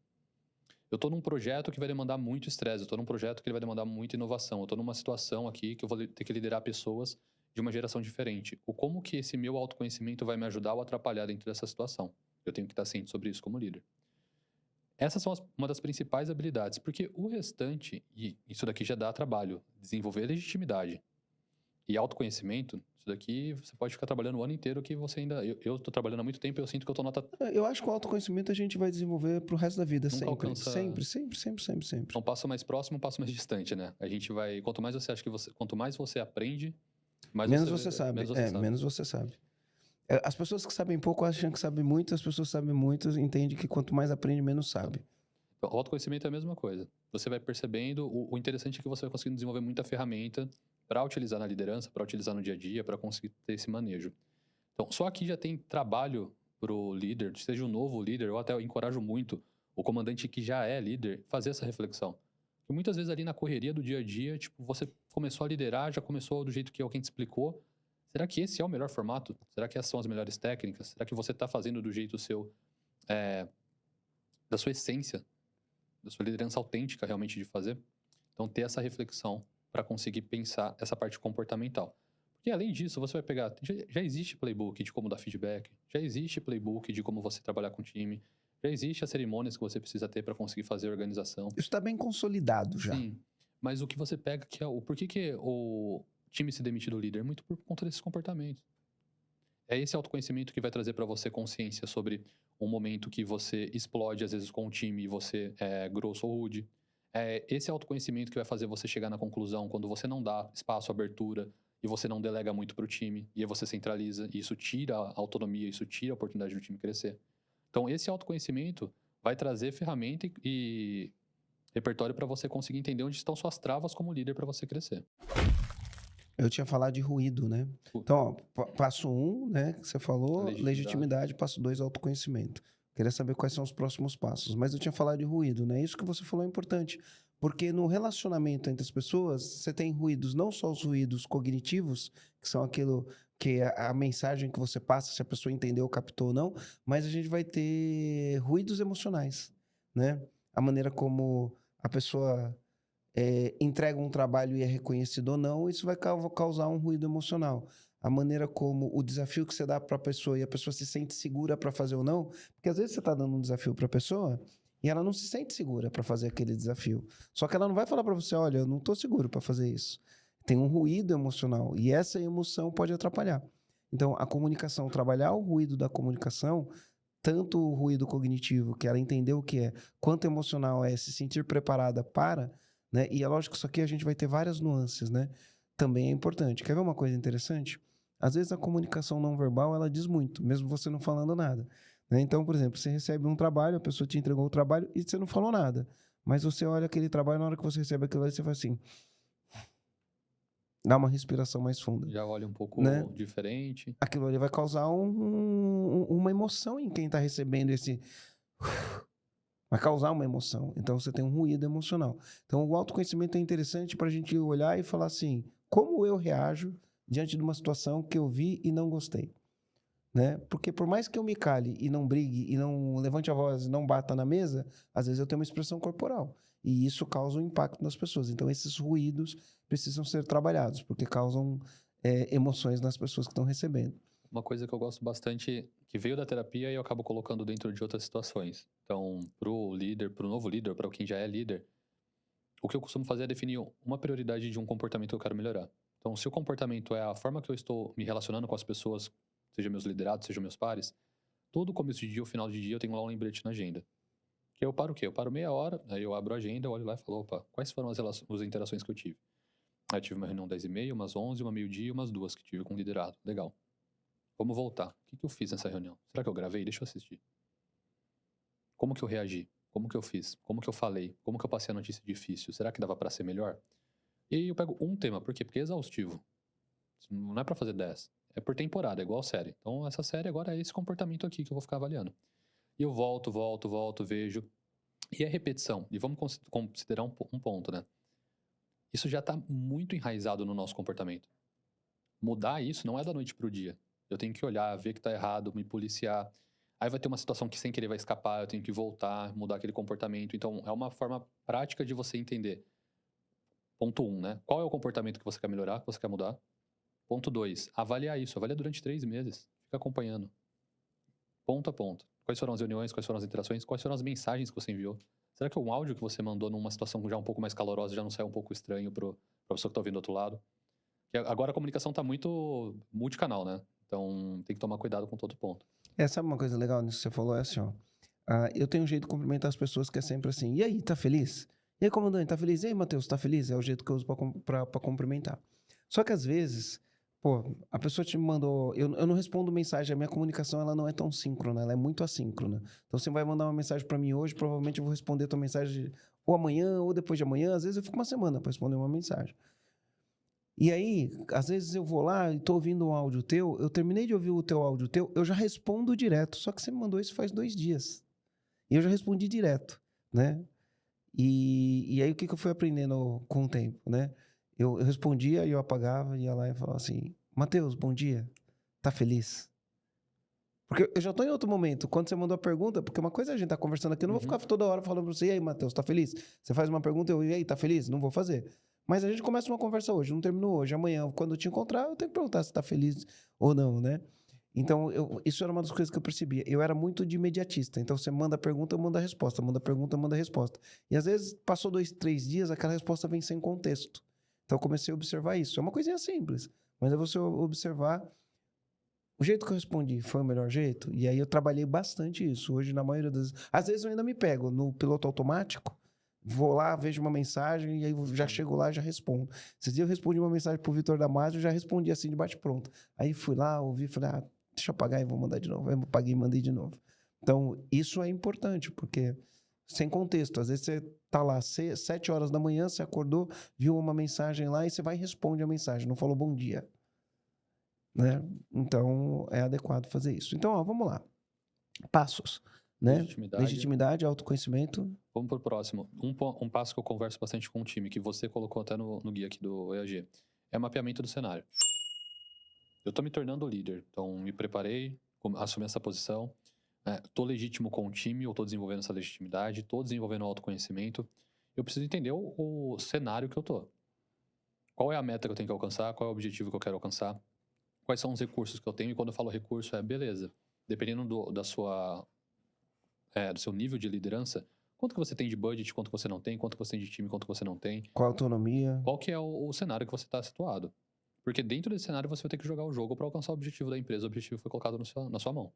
Eu tô num projeto que vai demandar muito estresse, eu tô num projeto que ele vai demandar muita inovação, eu tô numa situação aqui que eu vou ter que liderar pessoas de uma geração diferente. O como que esse meu autoconhecimento vai me ajudar ou atrapalhar dentro dessa situação? Eu tenho que estar ciente sobre isso como líder. Essas são uma das principais habilidades, porque o restante, e isso daqui já dá trabalho, desenvolver legitimidade e autoconhecimento, isso daqui você pode ficar trabalhando o ano inteiro que você ainda... Eu tô trabalhando há muito tempo e eu sinto que eu tô nota... Eu acho que o autoconhecimento a gente vai desenvolver pro resto da vida, Nunca sempre. alcança- Sempre. Um passo mais próximo, um passo mais distante, né? A gente vai... Quanto mais você acha que você... Quanto mais você aprende, mais Menos você sabe. menos você sabe. Menos você sabe. As pessoas que sabem pouco acham que sabem muito, as pessoas que sabem muito entendem que quanto mais aprende, menos sabe. Então, o autoconhecimento é a mesma coisa. Você vai percebendo, o interessante é que você vai conseguindo desenvolver muita ferramenta para utilizar na liderança, para utilizar no dia a dia, para conseguir ter esse manejo. Então, só aqui já tem trabalho pro líder, seja um novo líder, eu até encorajo muito o comandante que já é líder fazer essa reflexão. Porque muitas vezes ali na correria do dia a dia, tipo, você começou a liderar, já começou do jeito que alguém te explicou. Será que esse é o melhor formato? Será que essas são as melhores técnicas? Será que você está fazendo do jeito seu, da sua essência, da sua liderança autêntica realmente de fazer? Então, ter essa reflexão para conseguir pensar essa parte comportamental. Porque além disso, você vai pegar... Já existe playbook de como dar feedback, já existe playbook de como você trabalhar com o time, já existe as cerimônias que você precisa ter para conseguir fazer a organização. Isso está bem consolidado já. Sim, mas o que você pega que é o... Por que o time se demite do líder? Muito por conta desses comportamentos. É esse autoconhecimento que vai trazer para você consciência sobre um momento que você explode, às vezes, com o time e você é grosso ou rude. É esse autoconhecimento que vai fazer você chegar na conclusão quando você não dá espaço, abertura, e você não delega muito para o time, e aí você centraliza, e isso tira a autonomia, isso tira a oportunidade do time crescer. Então, esse autoconhecimento vai trazer ferramenta e repertório para você conseguir entender onde estão suas travas como líder para você crescer. Eu tinha falado de ruído, né? Então, ó, passo 1, né, que você falou, legitimidade. Passo 2, autoconhecimento. Queria saber quais são os próximos passos. Mas eu tinha falado de ruído, né? Isso que você falou é importante. Porque no relacionamento entre as pessoas, você tem ruídos, não só os ruídos cognitivos, que são aquilo que é a mensagem que você passa, se a pessoa entendeu, captou ou não, mas a gente vai ter ruídos emocionais, né? A maneira como a pessoa entrega um trabalho e é reconhecido ou não, isso vai causar um ruído emocional. A maneira como o desafio que você dá para a pessoa e a pessoa se sente segura para fazer ou não, porque às vezes você está dando um desafio para a pessoa e ela não se sente segura para fazer aquele desafio. Só que ela não vai falar para você, olha, eu não estou seguro para fazer isso. Tem um ruído emocional e essa emoção pode atrapalhar. Então, a comunicação, trabalhar o ruído da comunicação, tanto o ruído cognitivo, que ela entendeu o que é, quanto emocional é se sentir preparada para, né? E é lógico que isso aqui a gente vai ter várias nuances, né? Também é importante. Quer ver uma coisa interessante? Às vezes a comunicação não verbal, ela diz muito, mesmo você não falando nada. Né? Então, por exemplo, você recebe um trabalho, a pessoa te entregou o trabalho e você não falou nada. Mas você olha aquele trabalho, na hora que você recebe aquilo ali, você faz assim... Dá uma respiração mais funda. Já olha um pouco diferente. Aquilo ali vai causar uma emoção em quem está recebendo esse... vai causar uma emoção. Então, você tem um ruído emocional. Então, o autoconhecimento é interessante para a gente olhar e falar assim, como eu reajo diante de uma situação que eu vi e não gostei? Né? Porque por mais que eu me cale e não brigue, e não levante a voz e não bata na mesa, às vezes eu tenho uma expressão corporal. E isso causa um impacto nas pessoas. Então, esses ruídos precisam ser trabalhados, porque causam emoções nas pessoas que estão recebendo. Uma coisa que eu gosto bastante, que veio da terapia e eu acabo colocando dentro de outras situações. Então, pro líder, pro novo líder, para quem já é líder, o que eu costumo fazer é definir uma prioridade de um comportamento que eu quero melhorar. Então, se o comportamento é a forma que eu estou me relacionando com as pessoas, seja meus liderados, seja meus pares, todo começo de dia ou final de dia eu tenho lá um lembrete na agenda. Que eu paro o quê? Eu paro meia hora, aí eu abro a agenda, olho lá e falo, opa, quais foram as interações que eu tive? Aí eu tive uma reunião 10h30, umas 11, uma meio-dia e umas 2 que tive com o liderado. Legal. Vamos voltar. O que eu fiz nessa reunião? Será que eu gravei? Deixa eu assistir. Como que eu reagi? Como que eu fiz? Como que eu falei? Como que eu passei a notícia difícil? Será que dava pra ser melhor? E aí eu pego um tema. Por quê? Porque é exaustivo. Não é pra fazer 10. É por temporada, é igual série. Então essa série agora é esse comportamento aqui que eu vou ficar avaliando. E eu volto, vejo. E é repetição. E vamos considerar um ponto, né? Isso já tá muito enraizado no nosso comportamento. Mudar isso não é da noite pro dia. Eu tenho que olhar, ver que tá errado, me policiar. Aí vai ter uma situação que sem querer vai escapar, eu tenho que voltar, mudar aquele comportamento. Então, é uma forma prática de você entender. Ponto 1, né? Qual é o comportamento que você quer melhorar, que você quer mudar? Ponto 2, avaliar isso. Avalia durante 3 meses. Fica acompanhando. Ponto a ponto. Quais foram as reuniões, quais foram as interações, quais foram as mensagens que você enviou? Será que um áudio que você mandou numa situação já um pouco mais calorosa já não sai um pouco estranho pra pessoa que tá ouvindo do outro lado? Que agora a comunicação tá muito multicanal, né? Então, tem que tomar cuidado com todo ponto. Sabe uma coisa legal nisso que você falou? É assim, ó. Eu tenho um jeito de cumprimentar as pessoas que é sempre assim, e aí, tá feliz? E aí, comandante, tá feliz? E aí, Matheus, tá feliz? É o jeito que eu uso pra cumprimentar. Só que às vezes, pô, a pessoa te mandou... Eu não respondo mensagem, a minha comunicação ela não é tão síncrona, ela é muito assíncrona. Então, você vai mandar uma mensagem pra mim hoje, provavelmente eu vou responder a tua mensagem ou amanhã ou depois de amanhã. Às vezes eu fico uma semana pra responder uma mensagem. E aí, às vezes eu vou lá e tô ouvindo um áudio teu, eu terminei de ouvir o teu áudio teu, eu já respondo direto. Só que você me mandou isso faz 2 dias. E eu já respondi direto, né? E aí o que eu fui aprendendo com o tempo, né? Eu respondia e eu apagava, ia lá e falava assim, Matheus, bom dia, tá feliz? Porque eu já tô em outro momento. Quando você mandou a pergunta, porque uma coisa é a gente tá conversando aqui, eu não vou ficar toda hora falando pra você, e aí, Matheus, tá feliz? Você faz uma pergunta, e aí, tá feliz? Não vou fazer. Mas a gente começa uma conversa hoje, não terminou hoje. Amanhã, quando eu te encontrar, eu tenho que perguntar se tá feliz ou não, né? Então, isso era uma das coisas que eu percebia. Eu era muito de imediatista. Então, você manda a pergunta, eu mando a resposta. Manda a pergunta, eu mando a resposta. E às vezes, passou 2, 3 dias, aquela resposta vem sem contexto. Então, eu comecei a observar isso. É uma coisinha simples, mas é você observar o jeito que eu respondi foi o melhor jeito. E aí eu trabalhei bastante isso. Hoje, na maioria das vezes... Às vezes eu ainda me pego no piloto automático, vou lá, vejo uma mensagem e aí eu já chego lá e já respondo. Esses dias eu respondi uma mensagem pro Vitor Damasio e já respondi assim de bate-pronto. Aí fui lá, ouvi, falei, deixa eu apagar e vou mandar de novo. Aí eu apaguei e mandei de novo. Então, isso é importante, porque sem contexto. Às vezes você tá lá, 7 horas da manhã, você acordou, viu uma mensagem lá e você vai e responde a mensagem. Não falou bom dia. Né? Então, é adequado fazer isso. Então, vamos lá. Passos. Né? Legitimidade, autoconhecimento. Vamos pro próximo. Um passo que eu converso bastante com o time, que você colocou até no guia aqui do EAG, é mapeamento do cenário. Eu tô me tornando líder, então me preparei, assumi essa posição, tô legítimo com o time, eu tô desenvolvendo essa legitimidade, tô desenvolvendo o autoconhecimento. Eu preciso entender o cenário que eu tô. Qual é a meta que eu tenho que alcançar? Qual é o objetivo que eu quero alcançar? Quais são os recursos que eu tenho? E quando eu falo recurso, beleza. Dependendo do seu nível de liderança, quanto que você tem de budget, quanto que você não tem, quanto que você tem de time, quanto que você não tem. Qual a autonomia? Qual que é o cenário que você está situado. Porque dentro desse cenário você vai ter que jogar o jogo para alcançar o objetivo da empresa. O objetivo foi colocado na sua mão.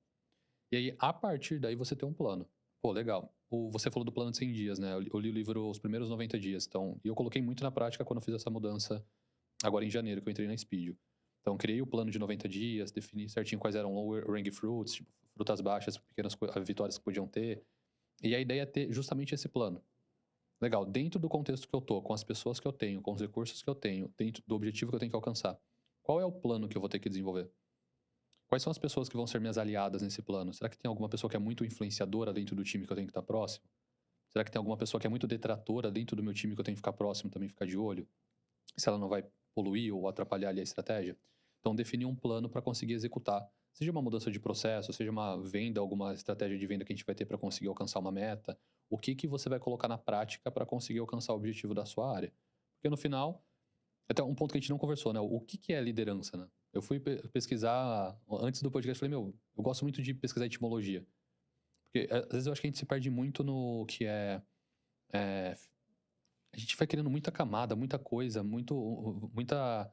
E aí, a partir daí, você tem um plano. Pô, legal. Você falou do plano de 100 dias, né? Eu li o livro Os Primeiros 90 Dias. Então, e eu coloquei muito na prática quando eu fiz essa mudança agora em janeiro, que eu entrei na Speedio. Então, criei o plano de 90 dias, defini certinho quais eram low ranking fruits, tipo, frutas baixas, pequenas vitórias que podiam ter. E a ideia é ter justamente esse plano. Legal, dentro do contexto que eu tô, com as pessoas que eu tenho, com os recursos que eu tenho, dentro do objetivo que eu tenho que alcançar, qual é o plano que eu vou ter que desenvolver? Quais são as pessoas que vão ser minhas aliadas nesse plano? Será que tem alguma pessoa que é muito influenciadora dentro do time que eu tenho que estar próximo? Será que tem alguma pessoa que é muito detratora dentro do meu time que eu tenho que ficar próximo, também ficar de olho? Se ela não vai poluir ou atrapalhar ali a estratégia? Então, definir um plano para conseguir executar. Seja uma mudança de processo, seja uma venda, alguma estratégia de venda que a gente vai ter para conseguir alcançar uma meta. O que você vai colocar na prática para conseguir alcançar o objetivo da sua área? Porque no final, até um ponto que a gente não conversou, né? O que é liderança, né? Eu fui pesquisar, antes do podcast, eu falei, eu gosto muito de pesquisar etimologia. Porque às vezes eu acho que a gente se perde muito no que é a gente vai querendo muita camada, muita coisa, muita...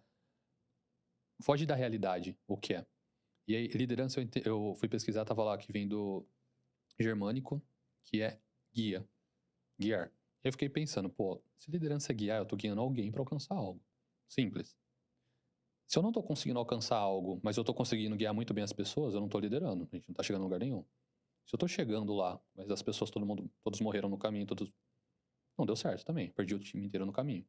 Foge da realidade, o que é. E aí, liderança, eu fui pesquisar, tava lá que vem do germânico, que é guia, guiar. Eu fiquei pensando, se liderança é guiar, eu tô guiando alguém para alcançar algo. Simples. Se eu não tô conseguindo alcançar algo, mas eu tô conseguindo guiar muito bem as pessoas, eu não tô liderando. A gente não tá chegando a lugar nenhum. Se eu tô chegando lá, mas as pessoas, todos morreram no caminho, não deu certo também. Perdi o time inteiro no caminho.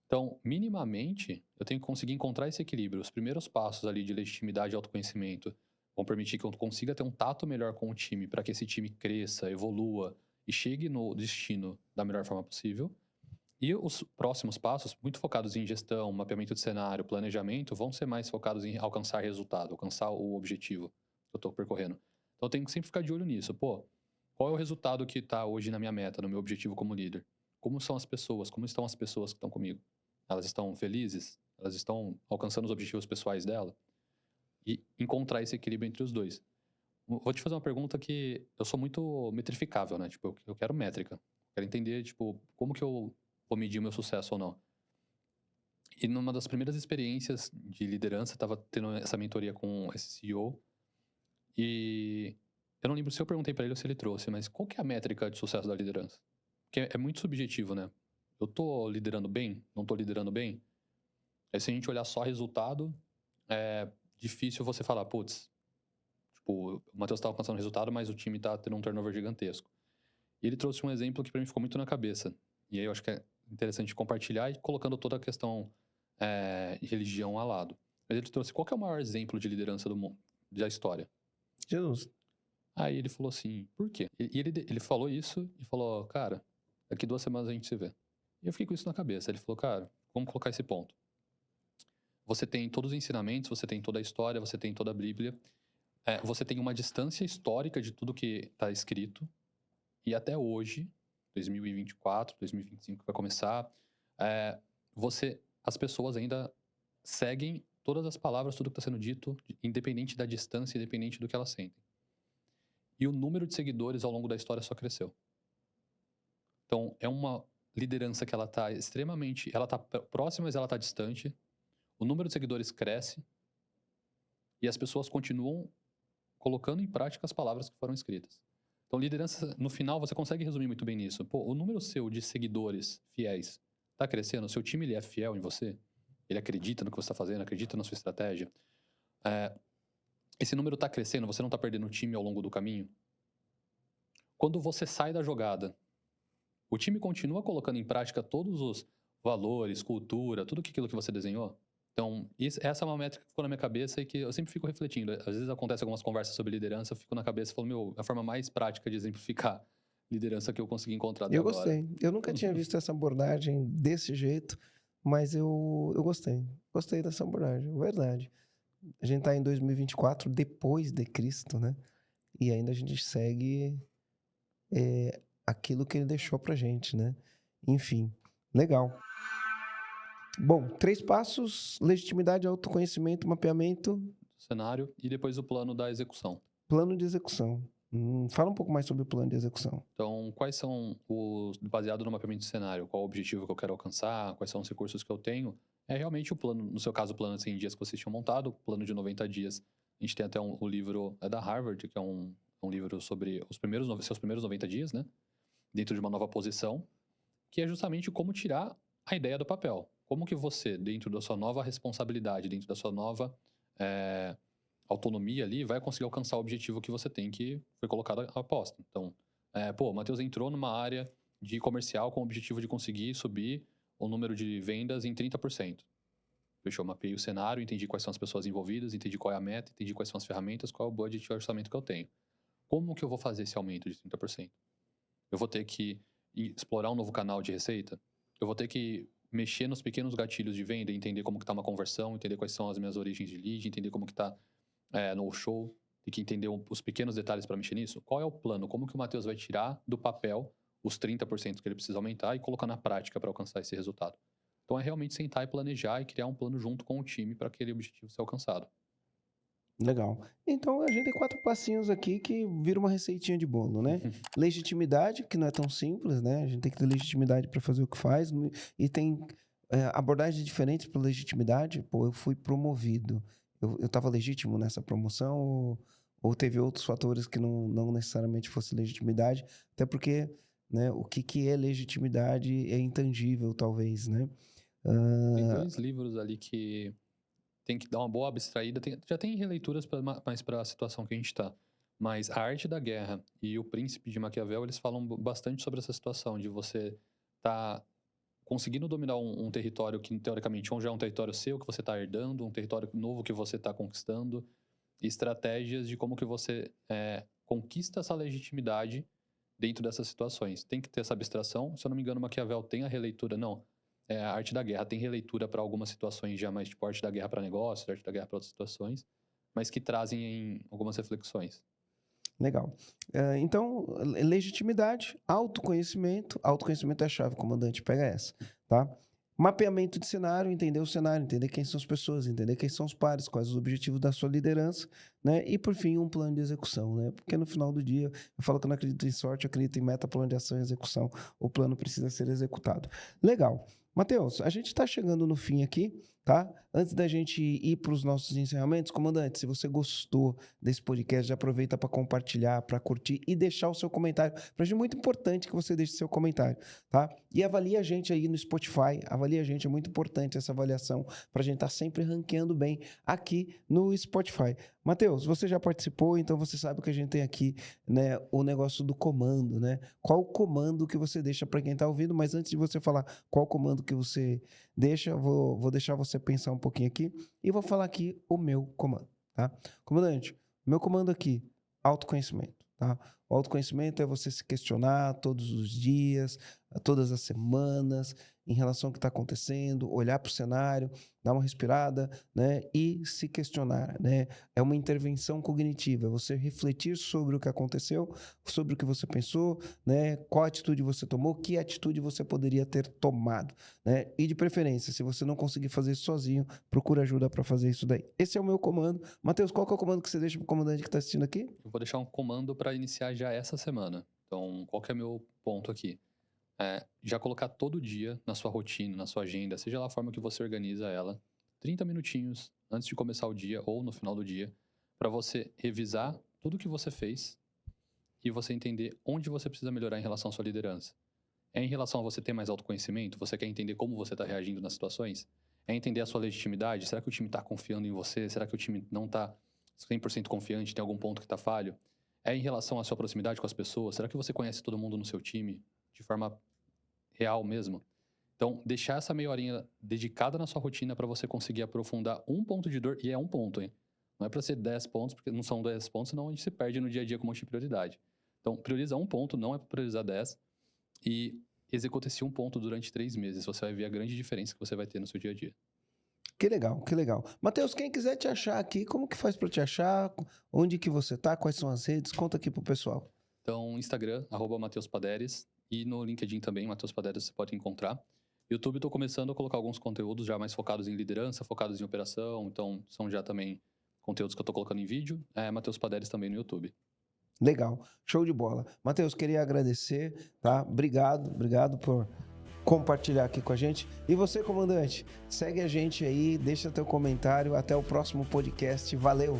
Então, minimamente, eu tenho que conseguir encontrar esse equilíbrio. Os primeiros passos ali de legitimidade e autoconhecimento vão permitir que eu consiga ter um tato melhor com o time para que esse time cresça, evolua e chegue no destino da melhor forma possível. E os próximos passos, muito focados em gestão, mapeamento de cenário, planejamento, vão ser mais focados em alcançar resultado, alcançar o objetivo que eu estou percorrendo. Então, eu tenho que sempre ficar de olho nisso. Qual é o resultado que está hoje na minha meta, no meu objetivo como líder? Como são as pessoas? Como estão as pessoas que estão comigo? Elas estão felizes? Elas estão alcançando os objetivos pessoais dela? E encontrar esse equilíbrio entre os dois. Vou te fazer uma pergunta que eu sou muito metrificável, né? Tipo, eu quero métrica. Quero entender, tipo, como que eu vou medir o meu sucesso ou não. E numa das primeiras experiências de liderança, estava tendo essa mentoria com esse CEO. E eu não lembro se eu perguntei para ele ou se ele trouxe, mas qual que é a métrica de sucesso da liderança? Porque é muito subjetivo, né? Eu tô liderando bem? Não tô liderando bem? Aí se a gente olhar só resultado, é difícil você falar, putz, tipo, o Matheus tá alcançando resultado, mas o time tá tendo um turnover gigantesco. E ele trouxe um exemplo que para mim ficou muito na cabeça. E aí eu acho que é interessante compartilhar e colocando toda a questão religião ao lado. Mas ele trouxe, qual que é o maior exemplo de liderança do mundo, da história? Jesus. Aí ele falou assim, por quê? E ele falou isso e falou, cara, daqui 2 semanas a gente se vê. E eu fiquei com isso na cabeça. Ele falou, cara, vamos colocar esse ponto. Você tem todos os ensinamentos, você tem toda a história, você tem toda a Bíblia. Você tem uma distância histórica de tudo que está escrito. E até hoje, 2024, 2025 vai começar, as pessoas ainda seguem todas as palavras, tudo que está sendo dito, independente da distância, independente do que elas sentem. E o número de seguidores ao longo da história só cresceu. Então, é uma liderança que ela está extremamente... Ela está próxima, mas ela está distante. O número de seguidores cresce. E as pessoas continuam colocando em prática as palavras que foram escritas. Então, liderança, no final, você consegue resumir muito bem nisso. O número seu de seguidores fiéis está crescendo? O seu time ele é fiel em você? Ele acredita no que você está fazendo? Acredita na sua estratégia? Esse número está crescendo? Você não está perdendo o time ao longo do caminho? Quando você sai da jogada, o time continua colocando em prática todos os valores, cultura, tudo aquilo que você desenhou? Então, essa é uma métrica que ficou na minha cabeça e que eu sempre fico refletindo. Às vezes acontece algumas conversas sobre liderança, eu fico na cabeça e falo, a forma mais prática de exemplificar liderança que eu consegui encontrar até agora. Eu gostei. Eu nunca tinha visto essa abordagem desse jeito, mas eu gostei. Gostei dessa abordagem, verdade. A gente tá em 2024, depois de Cristo, né? E ainda a gente segue aquilo que ele deixou pra gente, né? Enfim, legal. Bom, 3 passos: legitimidade, autoconhecimento, mapeamento. Cenário e depois o plano da execução. Plano de execução. Fala um pouco mais sobre o plano de execução. Então, quais são baseado no mapeamento de cenário, qual o objetivo que eu quero alcançar, quais são os recursos que eu tenho, é realmente o plano, no seu caso o plano de 100 dias que vocês tinham montado, plano de 90 dias. A gente tem até o livro da Harvard, que é um livro sobre seus primeiros 90 dias, né? Dentro de uma nova posição, que é justamente como tirar a ideia do papel. Como que você, dentro da sua nova responsabilidade, dentro da sua nova autonomia ali, vai conseguir alcançar o objetivo que você tem, que foi colocado a aposta. Então, o Matheus entrou numa área de comercial com o objetivo de conseguir subir o número de vendas em 30%. Fechou, mapeei o cenário, entendi quais são as pessoas envolvidas, entendi qual é a meta, entendi quais são as ferramentas, qual é o budget e o orçamento que eu tenho. Como que eu vou fazer esse aumento de 30%? Eu vou ter que explorar um novo canal de receita, eu vou ter que mexer nos pequenos gatilhos de venda, entender como que tá uma conversão, entender quais são as minhas origens de lead, entender como que tá no show, tem que entender os pequenos detalhes para mexer nisso. Qual é o plano? Como que o Matheus vai tirar do papel os 30% que ele precisa aumentar e colocar na prática para alcançar esse resultado? Então é realmente sentar e planejar e criar um plano junto com o time para aquele objetivo ser alcançado. Legal. Então a gente tem 4 passinhos aqui que vira uma receitinha de bolo, né? Legitimidade, que não é tão simples, né? A gente tem que ter legitimidade para fazer o que faz. E tem abordagens diferentes para legitimidade. Pô, eu fui promovido. Eu estava legítimo nessa promoção ou teve outros fatores que não necessariamente fosse legitimidade? Até porque, né, o que é legitimidade é intangível, talvez, né? Tem 2 livros ali que tem que dar uma boa abstraída. Já tem releituras mais para a situação que a gente está. Mas A Arte da Guerra e O Príncipe de Maquiavel, eles falam bastante sobre essa situação de você tá conseguindo dominar um território que, teoricamente, já é um território seu, que você está herdando, um território novo que você está conquistando, e estratégias de como que você conquista essa legitimidade dentro dessas situações. Tem que ter essa abstração. Se eu não me engano, Maquiavel tem a releitura, não. A Arte da Guerra tem releitura para algumas situações já mais tipo Arte da Guerra para negócios, Arte da Guerra para outras situações, mas que trazem em algumas reflexões. Legal. Então, legitimidade, autoconhecimento. Autoconhecimento é a chave, comandante, pega essa, tá? Mapeamento de cenário, entender o cenário, entender quem são as pessoas, entender quem são os pares, quais os objetivos da sua liderança, né? E, por fim, um plano de execução, né? Porque no final do dia, eu falo que eu não acredito em sorte, eu acredito em meta, plano de ação e execução. O plano precisa ser executado. Legal. Matheus, a gente está chegando no fim aqui, tá? Antes da gente ir para os nossos encerramentos, comandante, se você gostou desse podcast, já aproveita para compartilhar, para curtir e deixar o seu comentário. Para a gente é muito importante que você deixe seu comentário, tá? E avalie a gente aí no Spotify, avalie a gente, é muito importante essa avaliação para a gente estar sempre ranqueando bem aqui no Spotify. Matheus, você já participou, então você sabe que a gente tem aqui, né, o negócio do comando, né? Qual o comando que você deixa para quem está ouvindo? Mas antes de você falar qual comando que você deixa, vou deixar você pensar um pouquinho aqui e vou falar aqui o meu comando, tá? Comandante, meu comando aqui, autoconhecimento, tá? O autoconhecimento é você se questionar todos os dias, todas as semanas, em relação ao que está acontecendo, olhar para o cenário, dar uma respirada, né, e se questionar, né? É uma intervenção cognitiva, é você refletir sobre o que aconteceu, sobre o que você pensou, né? Qual atitude você tomou, que atitude você poderia ter tomado, né? E de preferência, se você não conseguir fazer isso sozinho, procura ajuda para fazer isso daí. Esse é o meu comando. Matheus, qual que é o comando que você deixa para o comandante que está assistindo aqui? Eu vou deixar um comando para iniciar já essa semana. Então, qual que é o meu ponto aqui? Já colocar todo dia na sua rotina, na sua agenda, seja lá a forma que você organiza ela, 30 minutinhos antes de começar o dia ou no final do dia, para você revisar tudo o que você fez e você entender onde você precisa melhorar em relação à sua liderança. É em relação a você ter mais autoconhecimento? Você quer entender como você está reagindo nas situações? É entender a sua legitimidade? Será que o time está confiando em você? Será que o time não está 100% confiante? Tem algum ponto que está falho? É em relação à sua proximidade com as pessoas? Será que você conhece todo mundo no seu time de forma real mesmo? Então, deixar essa meia horinha dedicada na sua rotina para você conseguir aprofundar um ponto de dor, e é um ponto, hein? Não é para ser 10 pontos, porque não são 10 pontos, senão a gente se perde no dia a dia com um monte de prioridade. Então, prioriza um ponto, não é para priorizar 10, e executa esse um ponto durante 3 meses. Você vai ver a grande diferença que você vai ter no seu dia a dia. Que legal, que legal. Matheus, quem quiser te achar aqui, como que faz para te achar? Onde que você tá? Quais são as redes? Conta aqui pro pessoal. Então, Instagram, @MatheusPaderes, e no LinkedIn também, Matheus Paderes, você pode encontrar. YouTube, estou começando a colocar alguns conteúdos já mais focados em liderança, focados em operação, então são já também conteúdos que eu estou colocando em vídeo. Matheus Paderes também no YouTube. Legal, show de bola. Matheus, queria agradecer, tá? Obrigado por compartilhar aqui com a gente. E você, comandante, segue a gente aí, deixa teu comentário. Até o próximo podcast. Valeu!